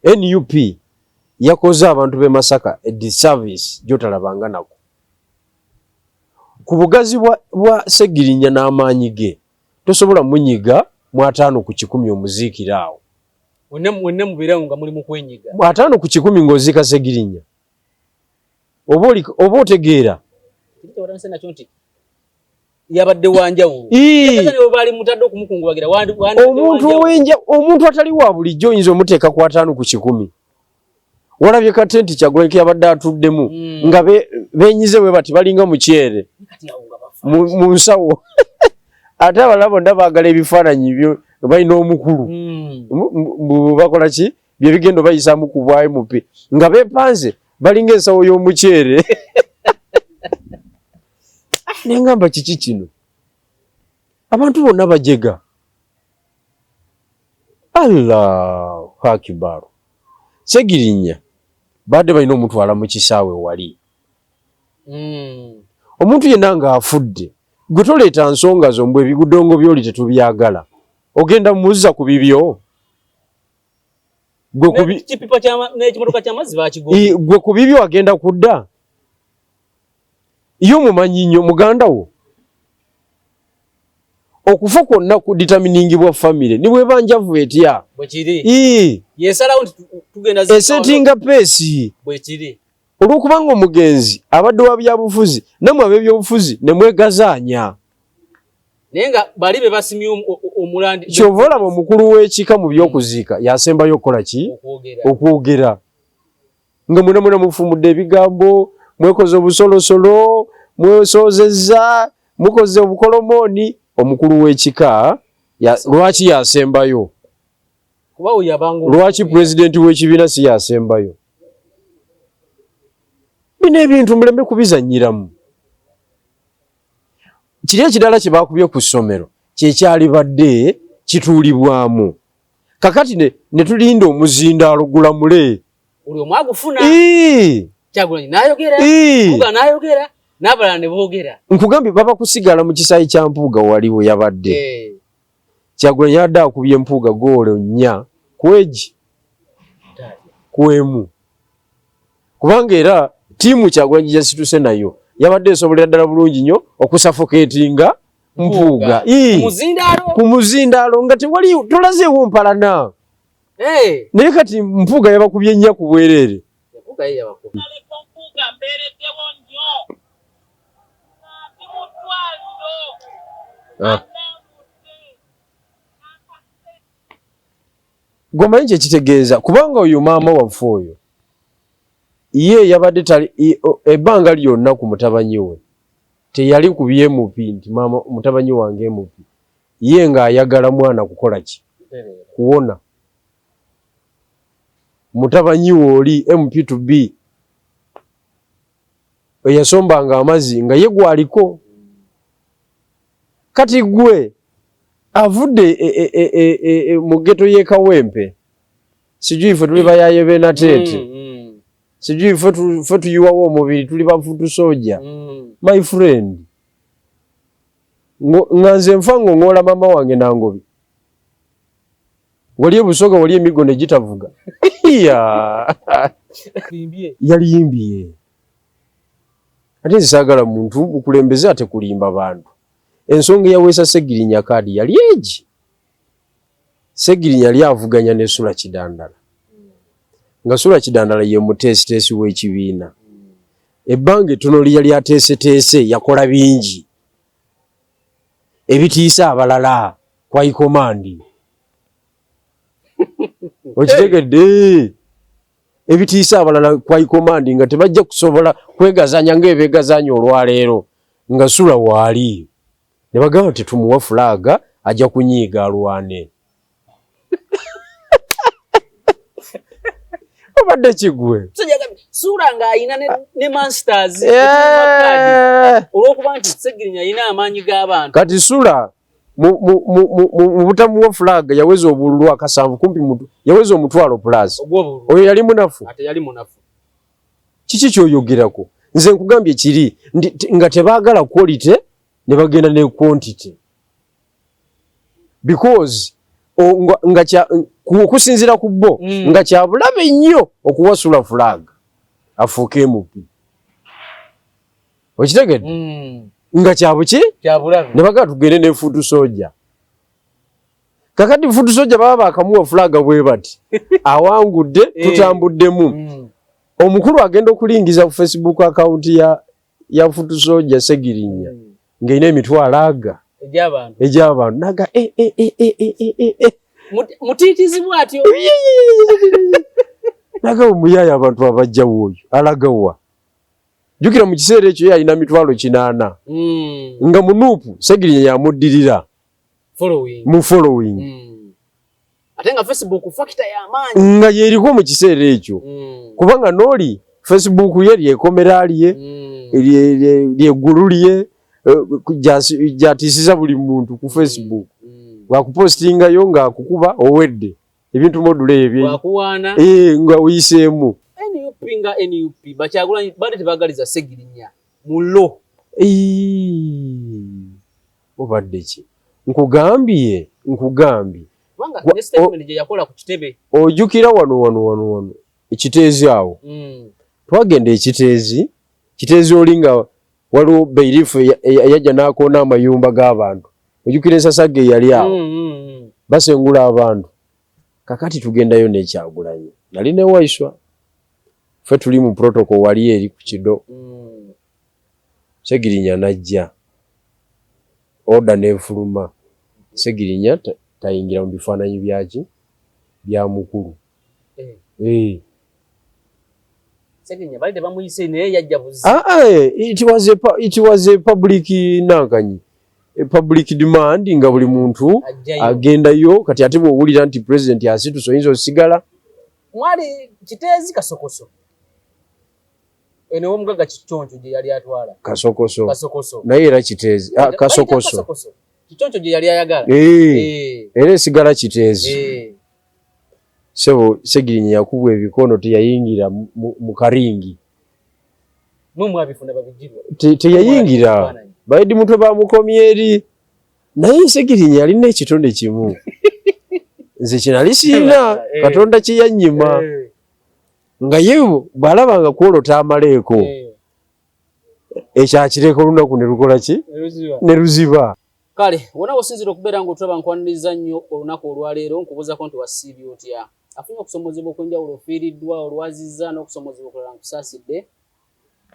NUP yakoze abantu be Masaka a disservice jotalabanga nako ku bugazi bwa Segirinya n'amaanyi ge tosobola munyiga mu 5 ku 10 omuzikiraawo wenne mubirawo nga muli mu kwenyiga mu 5 ku 10 ng'ozika Segirinya oba otegeera yabadde wanjawulo bali mutadde okumukungubagira omuntu atali wa bulijjo oyinza omuteeka ku 5 ku 10 walabye Katenti Kyagulanyi yabadde atuddemu nga benyize we bati balinga mukyere mu nsawo ate abalala bonna baagala ebifaananyi byo balina omukulu bakola ki bye bigendo bayisaamu ku bwa MP nga beepanze balinga ensawo y'omukyere nengamba kiki kino abantu bonna bajega Allahu Akbar Segirinya badde balina omutwala mu kisaawe wali omuntu yenna nga afudde gwe toleeta nsonga zo mbwe ebigudongo byoli tetubyagala ogenda muzza ku bibyo gwe ku bibyo agenda kudda iyo mumanyi nnyo muganda wo okufa kwonna ku determiningibwa family ni bwebanjavu etya esetinga peesi olwokubanga omugenzi abadde wa byabufuzi namwe ab'ebyobufuzi ne mwegazaanya naye nga bali be basimye omulandi kyova olaba omukulu w'ekika mu by'okuziika yasembayo okukola ki okwogera nga mwenamwena mufumudde ebigambo mwekoze obusolosolo mwesoozezza mukoze obukolomooni omukulu w'ekika lwaki yasembayo lwaki pulezidenti w'ekibiina si yasembayo bino ebintu muleme kubizanyiramu kiri ekirala kye bakubye ku ssomero kyekyali badde kituulibwamu kakati ne tulinda omuzindaalo gulamule oli omwagufuna Kyagulanyi n'ayogera n'abalala ne boogera nkugambye baba kusigala mu kisaayi kya Mpuuga waliwo yabadde Kyagulanyi yadde akubye Mpuuga goolo 4 kwegi kwemu kubanga era tiimu Kyagulanyi gyasituse nayo yabadde esobolera ddala bulungi nnyo okusafokeetinga Mpuuga ku muzindaalo nga tewali tolazeewo mpalana naye kati Mpuuga yabakubye 4 ku bwereere gomanyi kyekitegeeza kubanga oyo maama waffe oyo ye yabadde tali ebbanga lyonna ku mutabanyi we teyali ku byemupi nti maama mutabanyi wange emupi ye ng'ayagala mwana kukola ki kuwona mutabanyi we oli MP2B eyasombanga amazzi nga ye gwaliko kati gwe avudde mu ghetto y'e Kawempe sijui ffe tuli bayaye b'Nateete sijui ffe tuyiwawo omubiri tuli bafutu soja my friend nga nze nfa ng'ong'ola maama wange Nangobi wali ebusoga wali emigo ne gitavuga yaliyimbye ate nsaagala muntu mukulembeze ate kulimba bantu ensonga yaweesa Segirinya kaadi yali egi Segirinya yali avuganya ne Sula Kidandala nga Sula Kidandala ye muteesiteesi w'ekibiina ebbanga ettono yali ateeseteese yakola bingi ebitiisa abalala kwa ikomandi okitegedde ebitiisa abalala kwa ikomandi nga tebajja kusobola kwegazanya ng'ebeegazanya olwaleero nga Sula waali ne bagamba tetumuwa fulaga ajja kunyiiga alwane obadde kigwe Sula ng'ayina ne Monsters olw'okuba nti Segirinya ayina amaanyi g'abantu kati Sula mu butamuwa fulaga yaweza obululu akasanvu kumpi yaweza omutwalo plus oyo yali munafu ate yali munafu kiki kyoyogerako nze nkugambye kiri nga tebaagala quality ne bagenda ne quantity because kusinzira ku bo nga kyabulabe nnyo okuwasula flag afuuke MP okitegedde nga kyabuki kyabulabe ne baga tugende ne futu soja kakati futu soja baba bakamuwa flag bwe bati awangudde tutambuddemu omukulu agenda okulingiza ku Facebook account ya futu soja Segirinya ng'ine emitwalo aga ej'abantu naga mutiitizi bw'atyo naga omuyaya abantu abajjawo oyo alagawa jukira mu kiseera ekyo yalina mitwalo 8 nga munuupu Segirinya yamuddirira mu following ate nga Facebook factor y'amaanyi nga yeriko mu kiseera ekyo kubanga n'oli Facebook ye lyekomera lye ly'eggulu lye gyatiisiza buli muntu ku Facebook bwakupostingayo ng'akukuba owedde ebintu module ebyo nga uyiseemu NUP Bakyagulanyi badde tebagaliza Segirinya mulo obadde ki nkugambye kubanga ne statement gye yakola ku kitebe ojjukira wano ekiteezi awo twagenda ekiteezi olinga waliwo Beirifu yajja n'akoona amayumba g'abantu ojjukira ensasage yali awo basengula abantu kakati tugendayo n'Ekyagulanyi nali ne Waiswa ffe tuli mu protocol wali eri ku kido Segirinya najja oda n'enfuluma Segirinya tayingira mu bifaananyi bya mukulu Segirinya bali tebamuyise naye yajja buzi it was a public nankanyi public demand nga buli muntu agendayo kati ate bw'owulira nti president asituso oyinza osigala mwali kiteezi Kasokoso ene omugaga Kichoncho gye yali atwala Kasokoso naye era kiteezi Kasokoso Kichoncho gye yali ayagala era esigala kiteezi sebo Segirinya yakubwa ebikono teyayingira mu karingi mwabifuna babijirwa teyayingira baidi mutwe bamukomye eri naye Segirinya alina ekitonde kimu nze kinali siina Katonda kyeyanyima nga ye bw'alabanga kwolota amaleeko ekyakireka olunaku ne lukola ki ne luziba kale wona wosinzira okubeera ng'otulaba nkwaniriza nnyo olunaku olwaleero nkubuuzako nti wasiibye otya afunye okusomozebwa okw'enjawulo ofiiriddwa olwazizza n'okusomozebwa okulala nkusaasidde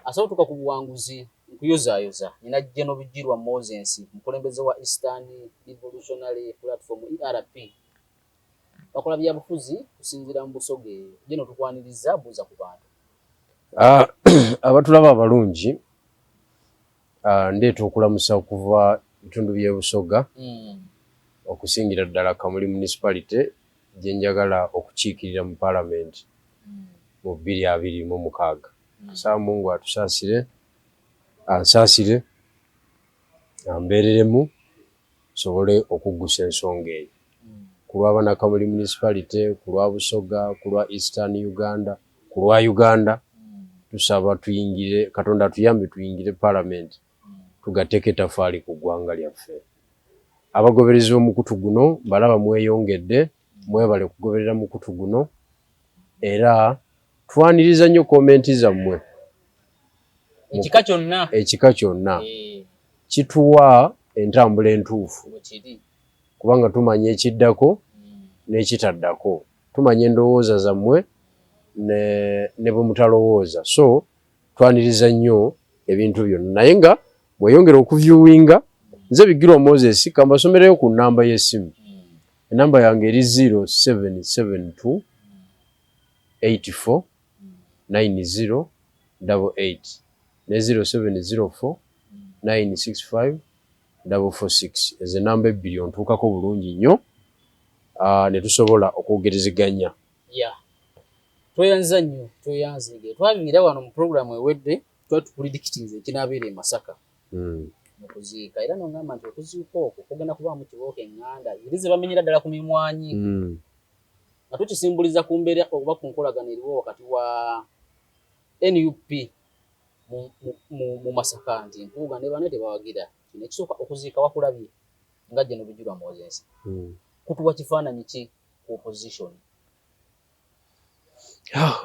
asobotuka ku buwanguzi nkuyozaayoza nina General Bijirwa Moses mukulembeze wa Eastern Revolutionary Platform ERP bakola byabufuzi kusinziira mu Busoge General tukwaniriza buuza ku bantu abatulaba abalungi ndeeta okulamusa okuva bitundu by'e Busoga okusingira ddala Kamuli municipality gye njagala okukiikirira mu parliament mu 2026 Kasaba Mungu atusaasire ansaasire ambeereremu sobole okuggusa ensonga eyo ku lw'abana Kamuli municipality ku lwa Busoga ku lwa Eastern Uganda ku lwa Uganda tusaba tuyingire Katonda tuyambe tuyingire parliament tugateeke etafaali ku ggwanga lyaffe abagoberezi b'omukutu guno balaba mweyongedde mwebale kugoberera mukutu guno era twaniriza nnyo komenti zammwe ekika kyonna kituwa entambula entuufu kubanga tumanya ekiddako n'ekitaddako tumanya endowooza zammwe ne bwe mutalowooza so twaniriza nnyo ebintu byonna naye nga mweyongera okuvyuwinga nze Bijirwa Moses kambasomereyo ku nnamba y'essimu enamba yange eri 0772 84 9088 ne 0704 965 446 ezo enamba ebbiri ontuukako bulungi nnyo ne tusobola okwogerezeganya tweyanza nnyo tweyanzige twabingira wano mu programu ewedde twali tupulidikitinze ekinaabeera e Masaka okuziika era nongamba nti okuziika okwo kugenda kubaamu kibooko eŋŋanda ziri ze bamenyera ddala ku mimwanyi nga tukisimbuliza ku mbeera oba ku nkolagana eriwo wakati wa NUP mu Masaka nti Mpuuga ne banne tebawagira kino ekisooka okuziika wakulabye nga General Bijirwa Moses kutuwa kifaananyi ki opposition?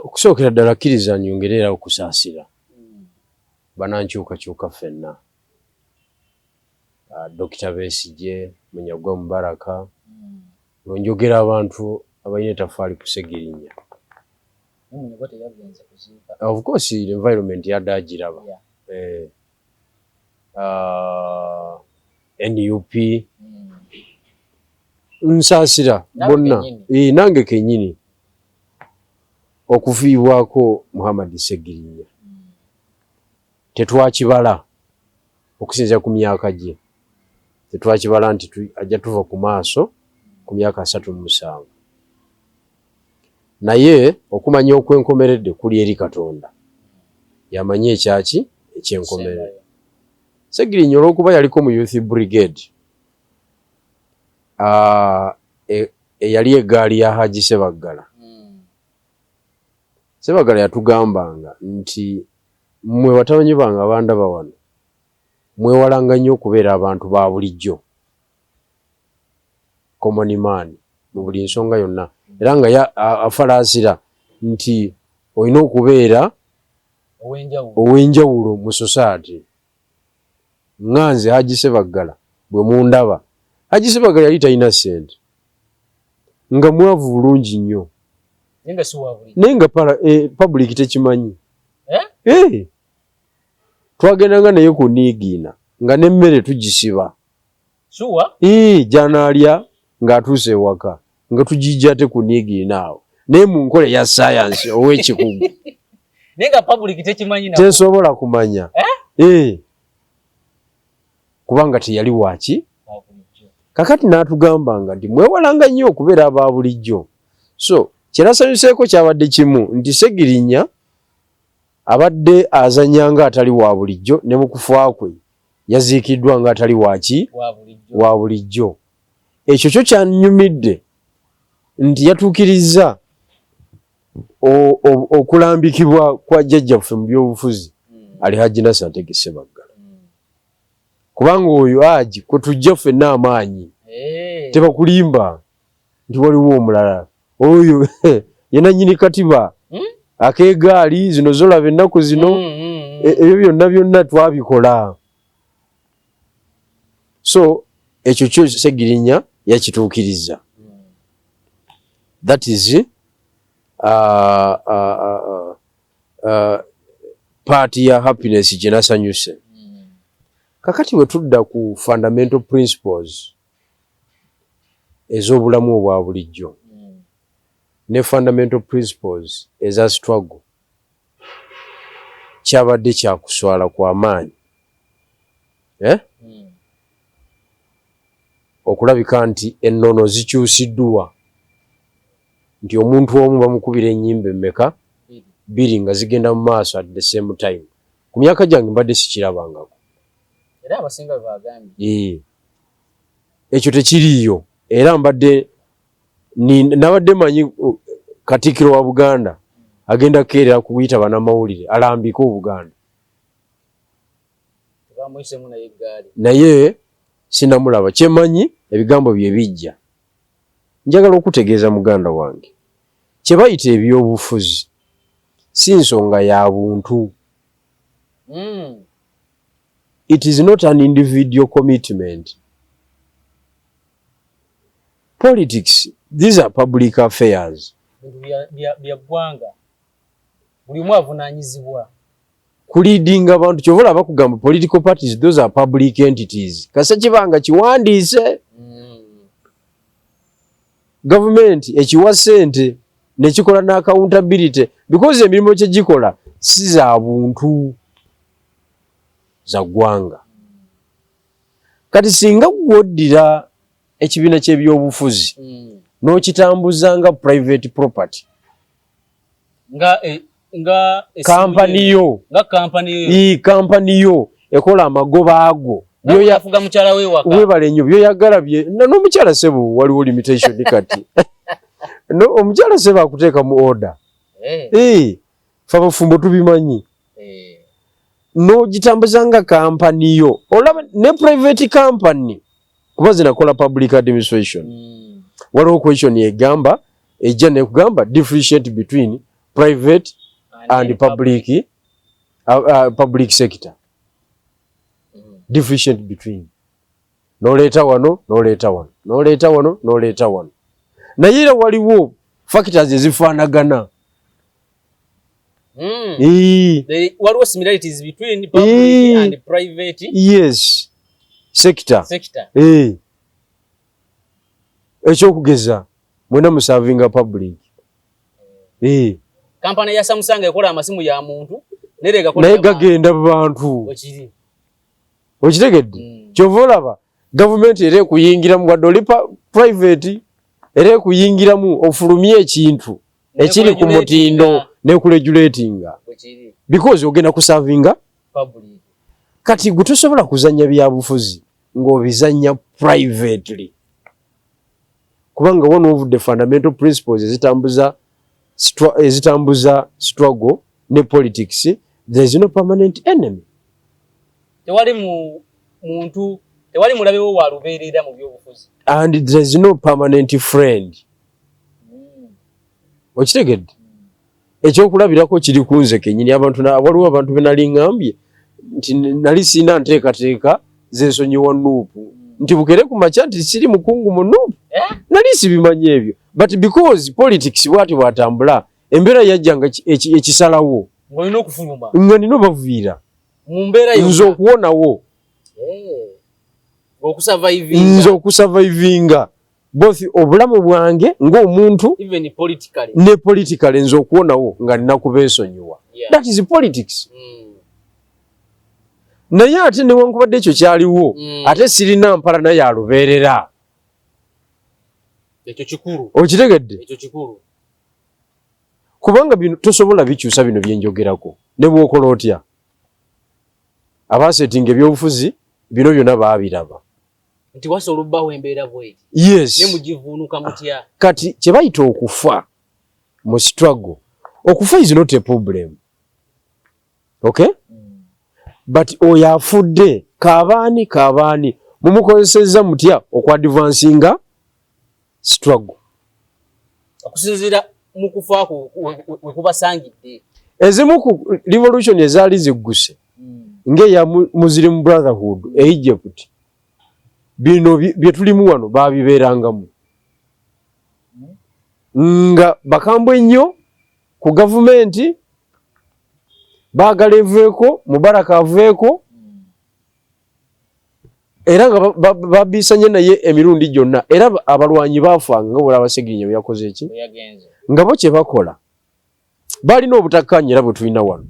Okusookera ddala kkiriza nyongerera okusaasira banankyukakyuka ffenna. Dr. Besigye, Munyagwa Mubaraka, njogera abantu abalina ettaffaali ku Ssegirinya. Of course the environment yadde agiraba. NUP nsaasira bonna nange kennyini okufiibwako Muhammad Ssegirinya tetwakibala okusinziira ku myaka gye, tetwakibala nti ajja tuva ku maaso ku myaka 37, naye okumanya okwenkomeredde kuli eri Katonda, yamanye ekyaki ekyenkomeredde. Ssegirinya olw'okuba yaliko mu Youth Brigade eyali eggaali ya Haji Ssebaggala. Ssebaggala yatugambanga nti mmwe batabanyi bange abandaba wano mwewalanga nnyo okubeera abantu ba bulijjo, common man mu buli nsonga yonna, era nga afalaasira nti olina okubeera ow'enjawulo mu society. Nganze Haji Ssebaggala bwe mundaba, Haji Ssebaggala yali talina ssente nga mwavu bulungi nnyo naye nga public tekimanyi. Twagendanga naye ku Niigiina nga n'emmere tugisiba gy'anaalya ng'atuuse ewaka nga tugijja ate ku Niigiina awo, naye mu nkola eya saayansi ow'ekikugu tesobola kumanya kubanga teyali waki. Kakati n'atugambanga nti mwewalanga nnyo okubeera aba bulijjo. So kyerasanyuseeko kyabadde kimu nti Ssegirinya abadde azanya nga atali wa bulijjo, ne mu kufa kwe yaziikiddwa nga atali waki wa bulijjo. Ekyo kyo kyanyumidde nti yatuukirizza okulambikibwa kwa jjajjaffe mu by'obufuzi ali Haji Nasser Ntege Ssebaggala, kubanga oyo Haji kwe tujja ffenna amaanyi tebakulimba nti waliwo omulala oyo yena nnyini katiba akeegaali zino zolaba ennaku zino ebyo byonna twabikola. So ekyo kyo Ssegirinya yakituukirizza. That is party ya happiness gye nasanyuse. Kakati we tudda ku fundamental principles ez'obulamu obwa bulijjo ne fundamental principles eza struggle, kyabadde kyakuswala kwa maanyi okulabika nti ennono zikyusiddwa, nti omuntu omu bamukubira ennyimba emmeka 2 nga zigenda mu maaso at the same time. Ku myaka gyange mbadde sikirabangako, era abasinga bagambye ekyo tekiriiyo. Era nabadde manyi Katikkiro wa Buganda agenda kukeerera kuyita bannamawulire alambike Obuganda, naye sinamulaba. Kyemanyi ebigambo bye bijja. Njagala okutegeeza muganda wange, kye bayita ebyobufuzi si nsonga ya buntu. It is not an individual commitment. Politics, these are public affairs. Kuleading abantu kyovola bakugamba political parties, those are public entities. Kasa kibanga kiwandiise government ekiwa ssente nekikola na accountability, because emirimu kye gikola si za buntu, za ggwanga. Kati singa gwoddira ekibiina ky'ebyobufuzi n'okitambuza nga private property, kampani yo ekola amagoba ago byoyafuga mukyala we waka webale nnyo byoyagala bye n'omukyala Ssebo waliwo limitation kati omukyala Ssebo akuteeka mu order fa bafumbo tubimanyi n'ogitambuza nga kampani yo olaba ne private company kuba zinakola public administration waliwo question egamba ejja nekugamba differentiate between private and public sector. Differentiate between noleta wano naye era waliwo factors ezifaanagana. Waliwo similarities between public and private sector. Ekyokugeza mwena musavinga public. Kampani ya Samsung ekola amasimu ya muntu nerega kola naye gagenda bantu okitegedde. Kyova olaba government ere kuyingira mu wadde oli private ere kuyingiramu ofulumye ekintu ekiri ku mutindo ne kuregulatinga because ogenda kusavinga public. Kati gutosobola kuzanya byabufuzi ng'obizanya privately kubanga one of the fundamental principles ezitambuza struggle ne politics, there is no permanent enemy. Tewali muntu tewali mulabe wo walubeerera mu byobufuzi and there is no permanent friend. Okitegedde ekyokulabirako kiri kunze kenyini waliwo abantu benali ngambye nti nali sina nteekateeka zensonyiwa Nuupu nti bukere ku makya nti siri mukungu mu Nuupu nali sibimanye ebyo but because politics bwati bwatambula embeera yajjanga ekisalawo ng'olina okufuluma nga nina obaviira mu mbeera yonna nze okuwonawo nze okusurvivinga both obulamu bwange ng'omuntu even politically ne politically nze okuwonawo nga nina kubeesonyiwa. That is politics. Naye ate newankubadde ekyo kyaliwo ate sirina mpala naye alubeerera. Ekyo kikulu. Okitegedde? Ekyo kikulu. Kubanga bino tosobola bikyusa bino byenjogerako ne bw'okola otya. Abaasetinga ebyobufuzi bino byonna baabiraba. Nti wasobola obbawo embeera bw'eri. Yes. Ne mugivuunuka mutya. Kati kye bayita okufa mu struggle. Okufa is not a problem. Okay? But oyo afudde kaabaani mumukozesezza mutya okwadvancinga struggle. Okusinziira mu kufa we kubasangidde. Ezimu ku revolution ezaali zigguse ng'eya Muslim Brotherhood e Egypt bino bye tulimu wano baabibeerangamu nga bakambwe nnyo ku gavumenti baagala eveeko Mubaraka aveeko era nga babiisanye naye emirundi gyonna era abalwanyi baafanga nga bw'olaba Segirinnya bwe yakoze eki nga bo kye bakola balina obutakkanya era bwe tulina wano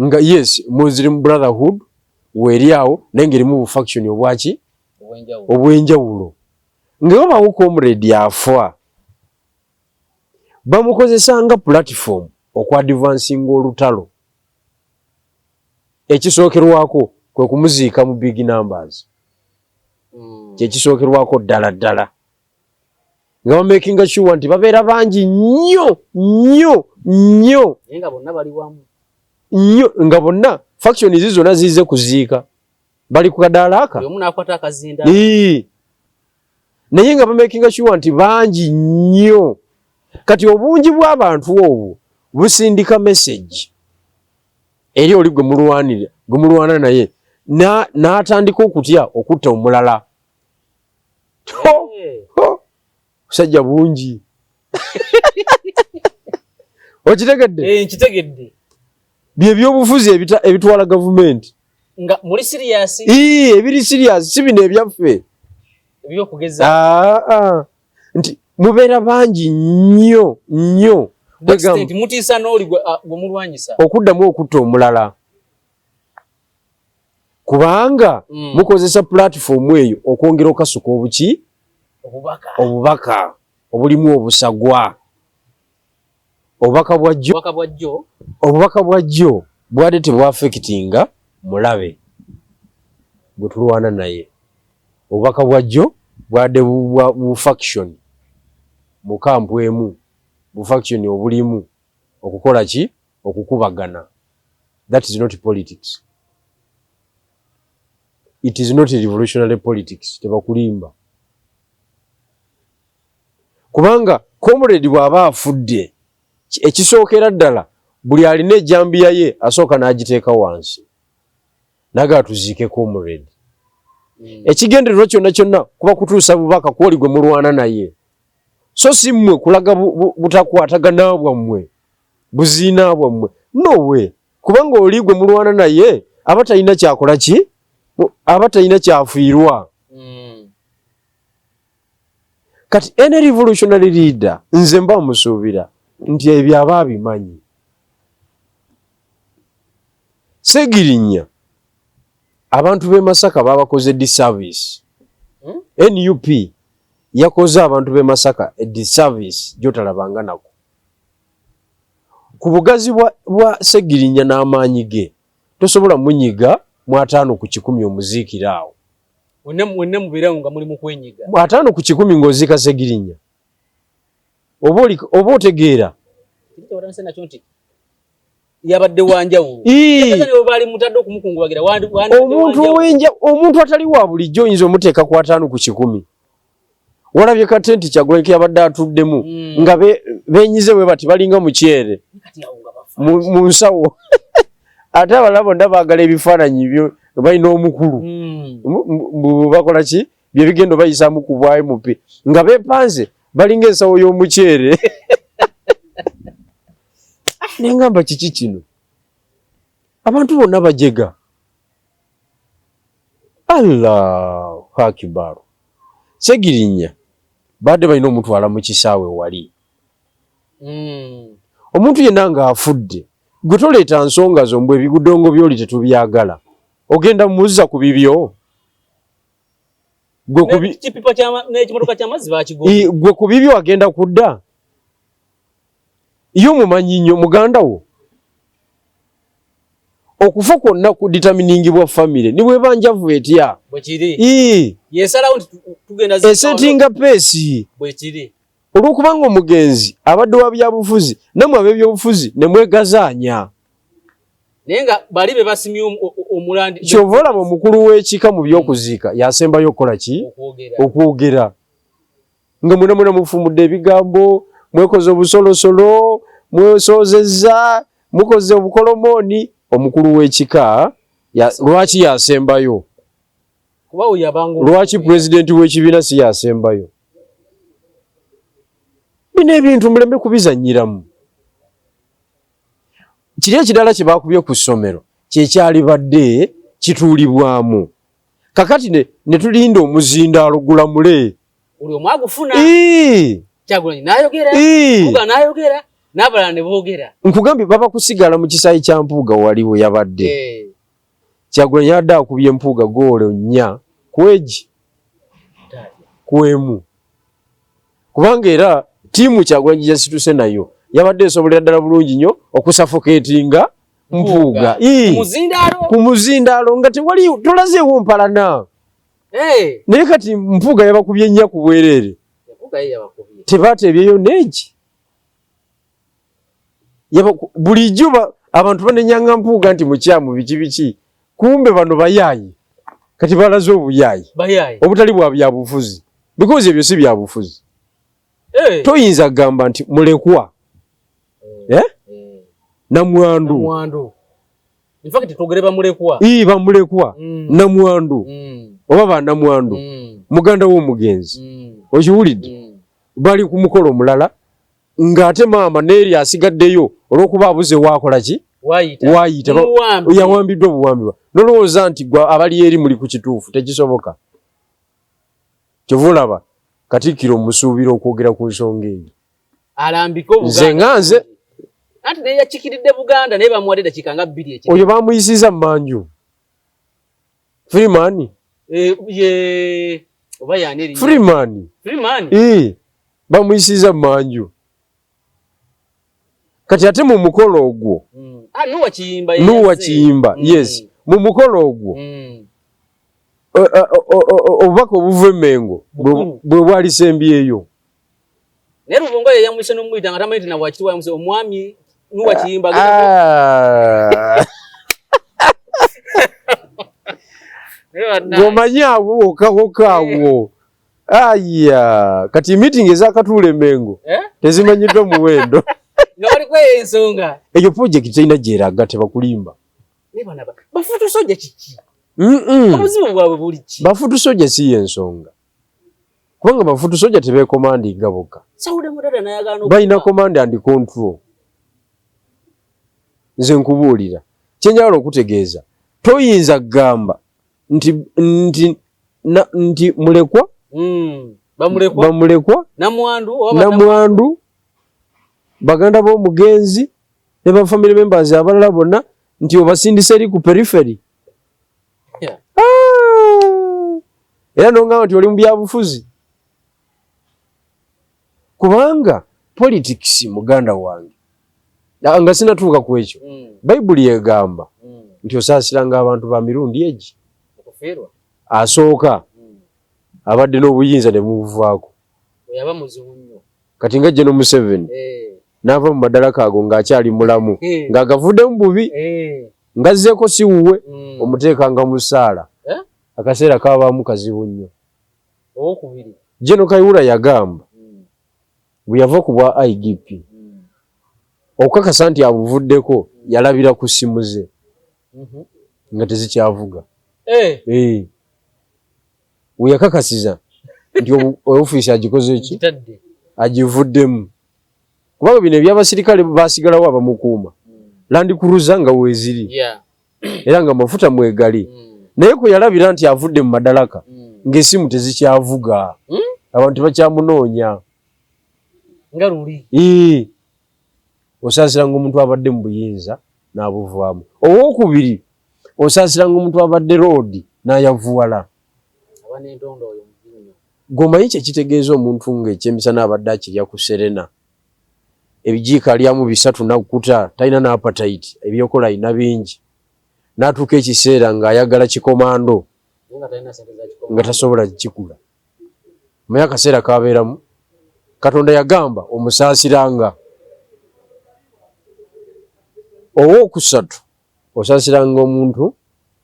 nga yes Muslim Brotherhood weeri awo naye ng'erimu bufaction obwaki obw'enjawulo nga babaawo comrade afa bamukozesa nga platform okwadvancinga olutalo ekisookerwako kwe kumuziika mu big numbers kyekisookerwako ddala ddala nga bamakinga sure nti babeera bangi nnyo nga bonna bali wamu nnyo nga bonna faction zi zonna zize kuziika bali ku kadaala aka omu n'akwata akazinda naye nga bamakinga sure nti bangi nnyo kati obungi bw'abantu obwo busindika message eri oli gwe mulwana naye n'atandika okutya okutta omulala kusajja bungi okitegedde? Nkitegedde. Bye byobufuzi ebitwala gavumenti nga muri serious ebiri serious si bino ebyaffe ebyokugeza nti mubeera bangi nnyo mutiisa n'oli gwe mulwanyisa okuddamu okutta omulala kubanga mukozesa platform eyo okwongera okasuka obubaka obulimu obusagwa obubaka bwajjo bwadde tebwafekitinga mulabe gwe tulwana naye obubaka bwajjo bwadde bu faction mu kampu emu bu faction obulimu okukola ki okukubagana. That is not politics. It is not a revolutionary politics. Tebakulimba kubanga comrade bw'aba afudde ekisookera ddala buli alina ejjambiya ye asooka n'agiteeka wansi naga atuziike comrade. Ekigendererwa kyonna kyonna kuba kutuusa bubaka kwoli gwe mulwana naye, so si mmwe kulaga butakwatagana bwammwe buziina bwammwe nowe, kubanga oli gwe mulwana naye aba talina kyakola ki, aba talina kyafiirwa. Kati any revolutionary leader nze mba musuubira nti ebyo aba abimanyi. Segirinnya abantu b'e Masaka babakoze disservice. NUP yakoze abantu b'e Masaka disservice gyotalabanga nako. Ku bugazi bwa Segirinnya n'amaanyi ge tosobola munyiga mu 5 ku 10 omuziikira awo. Wenne mubeera nga muli mu kwenyiga. Mu 5 ku 10 ng'oziika Segirinnya. Oba otegeera. Yabadde wanjawulo. Bali mutadde okumukungubagira omuntu atali wa bulijjo oyinza omuteeka ku 5 ku 10. Walabye Katenti Kyagulanyi yabadde atuddemu nga benyize bwe bati balinga mukyere mu nsawo. Ate abalala bonna baagala ebifaananyi byo balina omukulu bakola ki bye bigendo bayisaamu ku bwa MP nga beepanze balinga ensawo y'omukyere. Nengamba kiki kino abantu bonna bajega. Allahu Akbar. Segirinnya badde balina omutwala mu kisaawe wali. Omuntu yenna nga afudde gwe toleeta nsonga zo mbwe ebigudongo byoli tetubyagala ogenda muzza ku bibyo gwe ku bibyo agenda kudda iyo mumanyi nnyo muganda wo okufa kwonna ku determiningibwa family ni bwebanjavu etya esetinga peesi olwokubanga omugenzi abadde wa byabufuzi namwe ab'ebyobufuzi ne mwegazaanya naye nga bali be basimye omulandi kyova olaba omukulu w'ekika mu by'okuziika yasembayo okukola ki okwogera nga muna mufumudde ebigambo mwekoze obusolosolo mwesoozezza mukoze obukolomooni omukulu w'ekika lwaki yasembayo lwaki pulezidenti w'ekibiina si yasembayo bino ebintu muleme kubizannyiramu kiri ekirala kye baakubye ku ssomero kyekyali badde kituulibwamu kakati ne tulinda omuzindaalo gulamule oli omwagufuna Kyagulanyi n'ayogera n'abalala ne boogera nkugambye baba kusigala mu kisaayi kya Mpuuga wali we yabadde Kyagulanyi adde akubye Mpuuga goolo 4 kwegi kwemu kubanga era tiimu Kyagulanyi gyasituse nayo yabadde esobolera ddala bulungi nnyo okusafokeetinga Mpuuga ku muzindaalo nga tewali tolazeewo mpalana naye kati Mpuuga yabakubye 4 ku bwereere tebateebyeyo neegi bulijjo abantu banenyanga Mpuuga nti mukyamu biki kumbe bano bayaayi kati balaze obuyaayi obutali bwa byabufuzi because ebyo si byabufuzi toyinza kugamba nti mulekwa namwandu bamulekwa namwandu oba banamwandu muganda w'omugenzi okiwulidde bali ku mukolo omulala ng'ate maama neeri asigaddeyo olw'okuba abuze waakola ki waayita yawambiddwa obuwambibwa nolowooza nti gwe abali eri muli ku kituufu tekisoboka kyova olaba Katikkiro musuubira okwogera ku nsonga eyo nze nga nze anti naye yakikiridde Buganda naye bamuwadde dakiika nga 2 oyo bamuyisiza Manju Freeman oba yaneri Freeman bamuyisiza Manju kati ate mu mukolo ogwo Nuwa Kiyimba yes mu mukolo ogwo obubaka obuva e Mengo bwe bwalisembyeyo naye Rubongo ye yamwise n'omuyita nga tamanyi nti nabwakitiwa yamwise omwami Nuwa Kiyimba ng'omanyi abo wokawo Aya kati meeting ezakatule mengo tezimanyiddwa muwendo ngawali kwe ensonga eyo project ina jeraga tebakulimba nebana bafutu soja kiki obuzibu bwabwe buli ki bafutu soja si ensonga kubanga bafutu soja tebe command ngaboka sauda mudada nayagano bayina command and control nze nkubuulira kyenjala okutegeeza toyinza gamba nti mulekwa bamulekwa namwandu baganda b'omugenzi ne ba family members abalala bonna nti obasindise eri ku periphery era nongamba nti oli mu byabufuzi kubanga politics muganda wange nga sinatuuka ku ekyo bayibuli yegamba nti osaasiranga abantu ba mirundi egi asooka abadde n'obuyinza ne mubuvaako kati nga General Museveni n'ava mu madalaka ago ng'akyali mulamu ng'agavuddemu bubi ngazzeeko si wuwe omuteekanga mu ssaala akaseera kabaamu kazibu nnyo General Kayihura yagamba bwe yava ku bwa IGP okukakasa nti abuvuddeko yalabira ku ssimu ze nga tezikyavuga we yakakasiza nti ofiisi agikoze eki agivuddemu kubanga bino ebyabasirikale basigalawo abamukuuma Land Cruiser nga weeziri era nga mafuta mwegali naye kwe yalabira nti avudde mu madalaka ng'essimu tezikyavuga abantu tebakyamunoonya nga luli osaasiranga omuntu abadde mu buyinza n'abuvaamu owookubiri osaasiranga omuntu abadde roodi n'ayavuwala gwomanyi kyekitegeeza omuntu ng'ekyemisana abadde akirya ku Serena ebijiika alyamu 3 nakkuta talina n'appetite ebyokola alina bingi n'atuuka ekiseera ng'ayagala kikomando nga tasobola kikula omanyi akaseera kabeeramu Katonda yagamba omusaasiranga owookusatu osaasiranga omuntu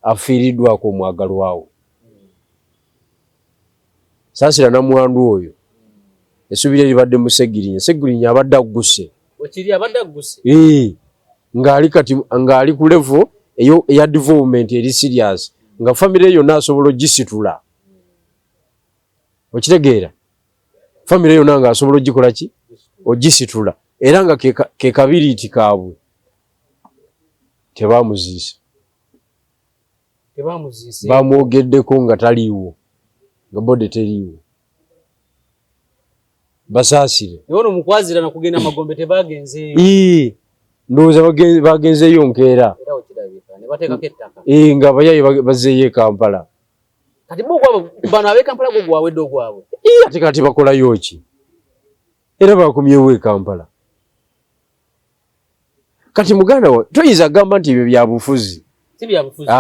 afiiriddwako omwagalwawo saasira namwandu oyo essubi lye libadde mu Segirinya abadde agguse ng'ali ku level eya development eri serious nga famire yonna asobola ogisitula okitegeera famire yonna nga asobola ogikola ki ogisitula era nga ke kabiriiti kaabwe tebaamuziisa bamwogeddeko nga taliiwo nga bode teriiwo basaasire yono mukwazira na kugenda Magombe tebagenzeeyo ndowooza bagenzeeyo nkeera ne bateekako ettaka nga bayaye bazeeyo e Kampala kati bogwabo bano ab'e Kampala go gwawedde ogwabwe ate kati bakolayo ki era bakomyewo e Kampala kati muganda wa toyinza gamba nti ebyo byabufuzi si byabufuzi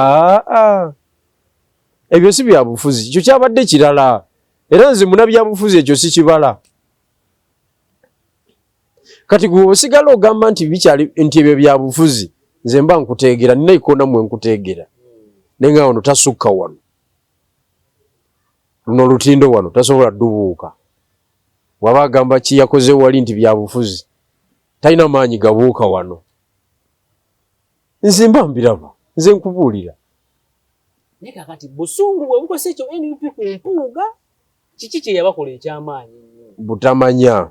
ebyo si byabufuzi kyo kyabadde kirala era nze munabyabufuzi ekyo si kibala kati gwe osigala ogamba nti bikyali nti ebyo byabufuzi nze mba nkuteegera nina ikoona mwe nkuteegera naye nga wano tasukka wano luno olutindo wano tasobola ddubuuka waba agamba ki yakoze wali nti byabufuzi talina maanyi gabuuka wano nze mba mbiraba nze nkubuulira naye kakati busungu bwe bukose ekyo NUP ku mpuuga kiki kye yabakola ekyamaanyi butamanya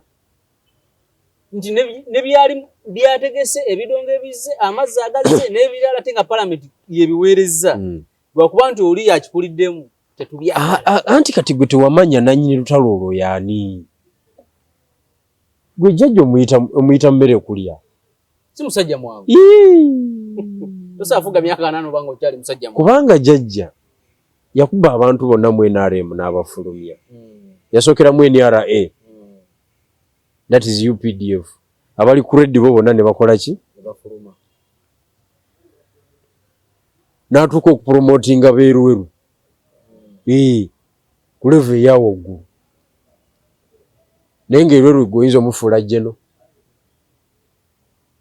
nti ne byali byategese ebidongo ebize amazzi agazze n'ebirala ate nga palamenti yebiweereza lwakuba nti oli yakikuliddemu tetubyala anti kati gwe tewamanya nannyini lutalo olwo yaani gwe jjajja omuyita mmere kulya si musajja mwangu tosaafuga myaka 8 obanga okyali musajja mwangu kubanga jjajja yakuba abantu bonna mu NRM n'abafulumya yasookera mu NRA that is UPDF abali ku redi bo bonna ne bakola ki bafuluma n'atuuka okupromotinga beeruweru ku level eyawaggulu naye ng'erweru gwe oyinza omufuula jjeno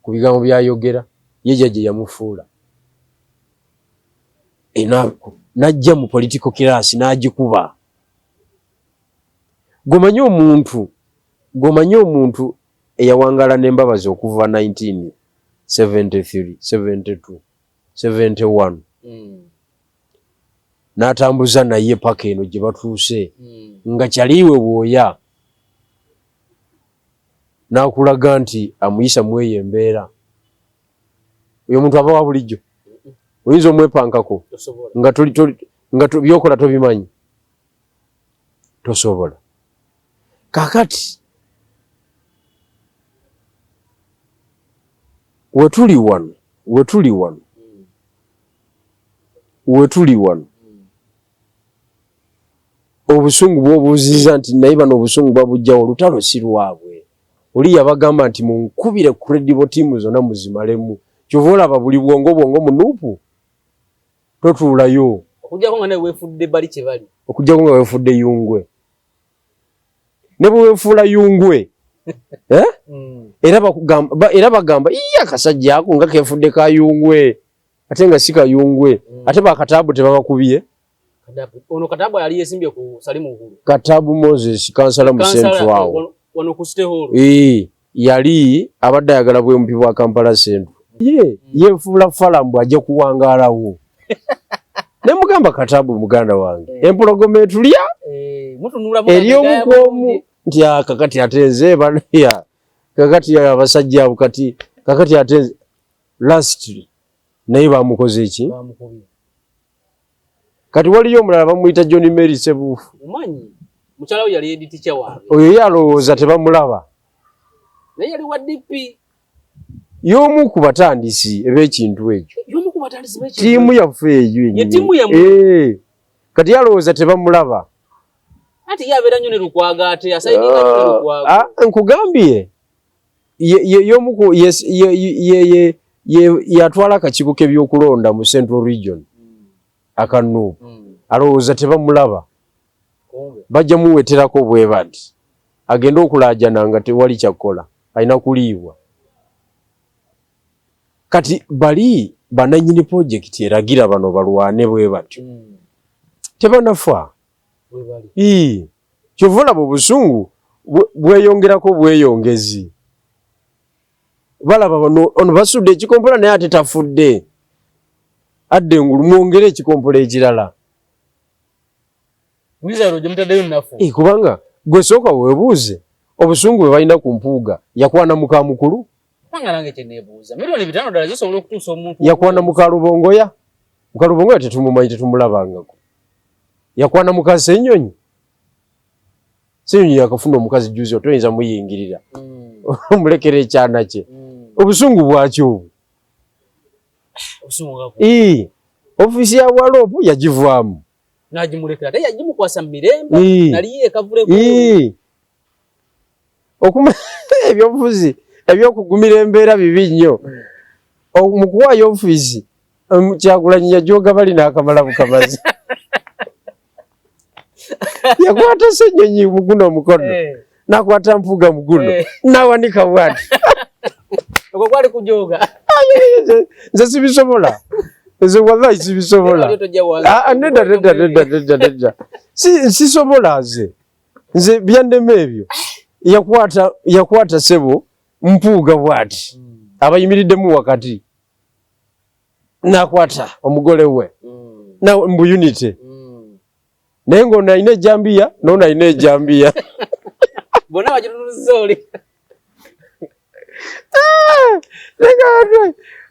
ku bigambo byayogera ye jjajja yamufuula n'ajja mu political class n'agikuba gomanyi omuntu eyawangala n'embabazi okuva 1973 72 71 n'atambuza naye paka eno gye batuuse nga kyaliiwe bwoya n'akulaga nti amuyisa mweyo embeera. Oyo muntu aba wa bulijjo. Oyinza omwepankako nga byokola tobimanyi. Tosobola. Kakati wetuli wano obusungu bw'obuuziza nti naye bano obusungu babujjawo olutalo si lwabwe. Oli yabagamba nti munkubire credible team zonna muzimalemu. Kyova olaba buli bwongo munuupu totuulayo. Okujjako nga nawe weefudde bali kye bali. Okujjako nga weefudde yungwe. Ne bwe weefuula yungwe era bagamba iya akasajja ako nga keefudde ka yungwe ate nga si kayungwe ate bakataabu tebabakubye. Ono Kataabu yali yesimbye ku Salimu Uhuru. Kataabu Moses kansala mu Central wano ku City Hall. Yali abadde ayagala bwempi bwa Kampala Central. Yeefuula Falambu ajja kuwangaalawo. Ne mugamba Kataabu muganda wange. Empologoma etulya ery'omukwomu nti kakati atenze baniya kakati abasajja abo kakati atenze lastly naye bamukoze eki? Kati waliyo omulala bamuyita John Mary Sebuufu. Omanyi mukyala we yali editi kyawange. Oyo yalowooza tebamulaba. Naye yali wa DP. Y'omu ku batandisi eb'ekintu ekyo. Y'omu ku batandisi b'ekintu. Tiimu yaffe eyo ye tiimu yammwe. Kati yalowooza tebamulaba. Ati yabeera nnyo ne Lukwago ate asayidinga ne Lukwago. Nkugambye y'omu ku yatwala akakiiko k'ebyokulonda mu Central Region. Akanuupu alowooza tebamulaba. Bajja muweterako bwe bati agenda okulaajana nga tewali kyakola alina kuliibwa. Kati bali bananyini projekiti eragira bano balwane bwe batyo tebanafa. Kyova olaba obusungu bweyongerako bweyongezi. Balaba bano ono basudde ekikompola naye ate tafudde. Adde ngulu mwongere ekikompola ekirala. Kubanga gwe sooka weebuuze obusungu bwe balina ku mpuuga yakwana muka mukulu. Yakwana muka Lubongoya. Muka Lubongoya tetumumanyi tetumulabangako. Yakwana muka Ssenyonyi. Ssenyonyi yakafuna omukazi juzi otoyinza muyingirira. Omulekera ekyana kye. Obusungu bwakyo obwo. Ofisi ya Walopu yagivaamu. Najimulekera ate yagimukwasa mirembe naliye kavule ebyobufuzi ebyokugumira embeera bibi nnyo. Mukuwaayo ofisi Kyagulanyi yajoga bali n'akamala bukamazi. Yakwata Ssenyonyi muguno omukono nakwata Mpuuga muguno nawanika bwati. Okwo kwali kujoga. Nze sibisobola. Nze wallahi sibisobola. Nedda. Sisobola nze byandema ebyo. Yakwata Sebo Mpuuga bwati. Abayimiriddemu wakati. Nakwata omugole we. Na mbu unity. Naye ng'ono alina ejjambiya n'ono alina ejjambiya. Bonna bakitunuuzoli.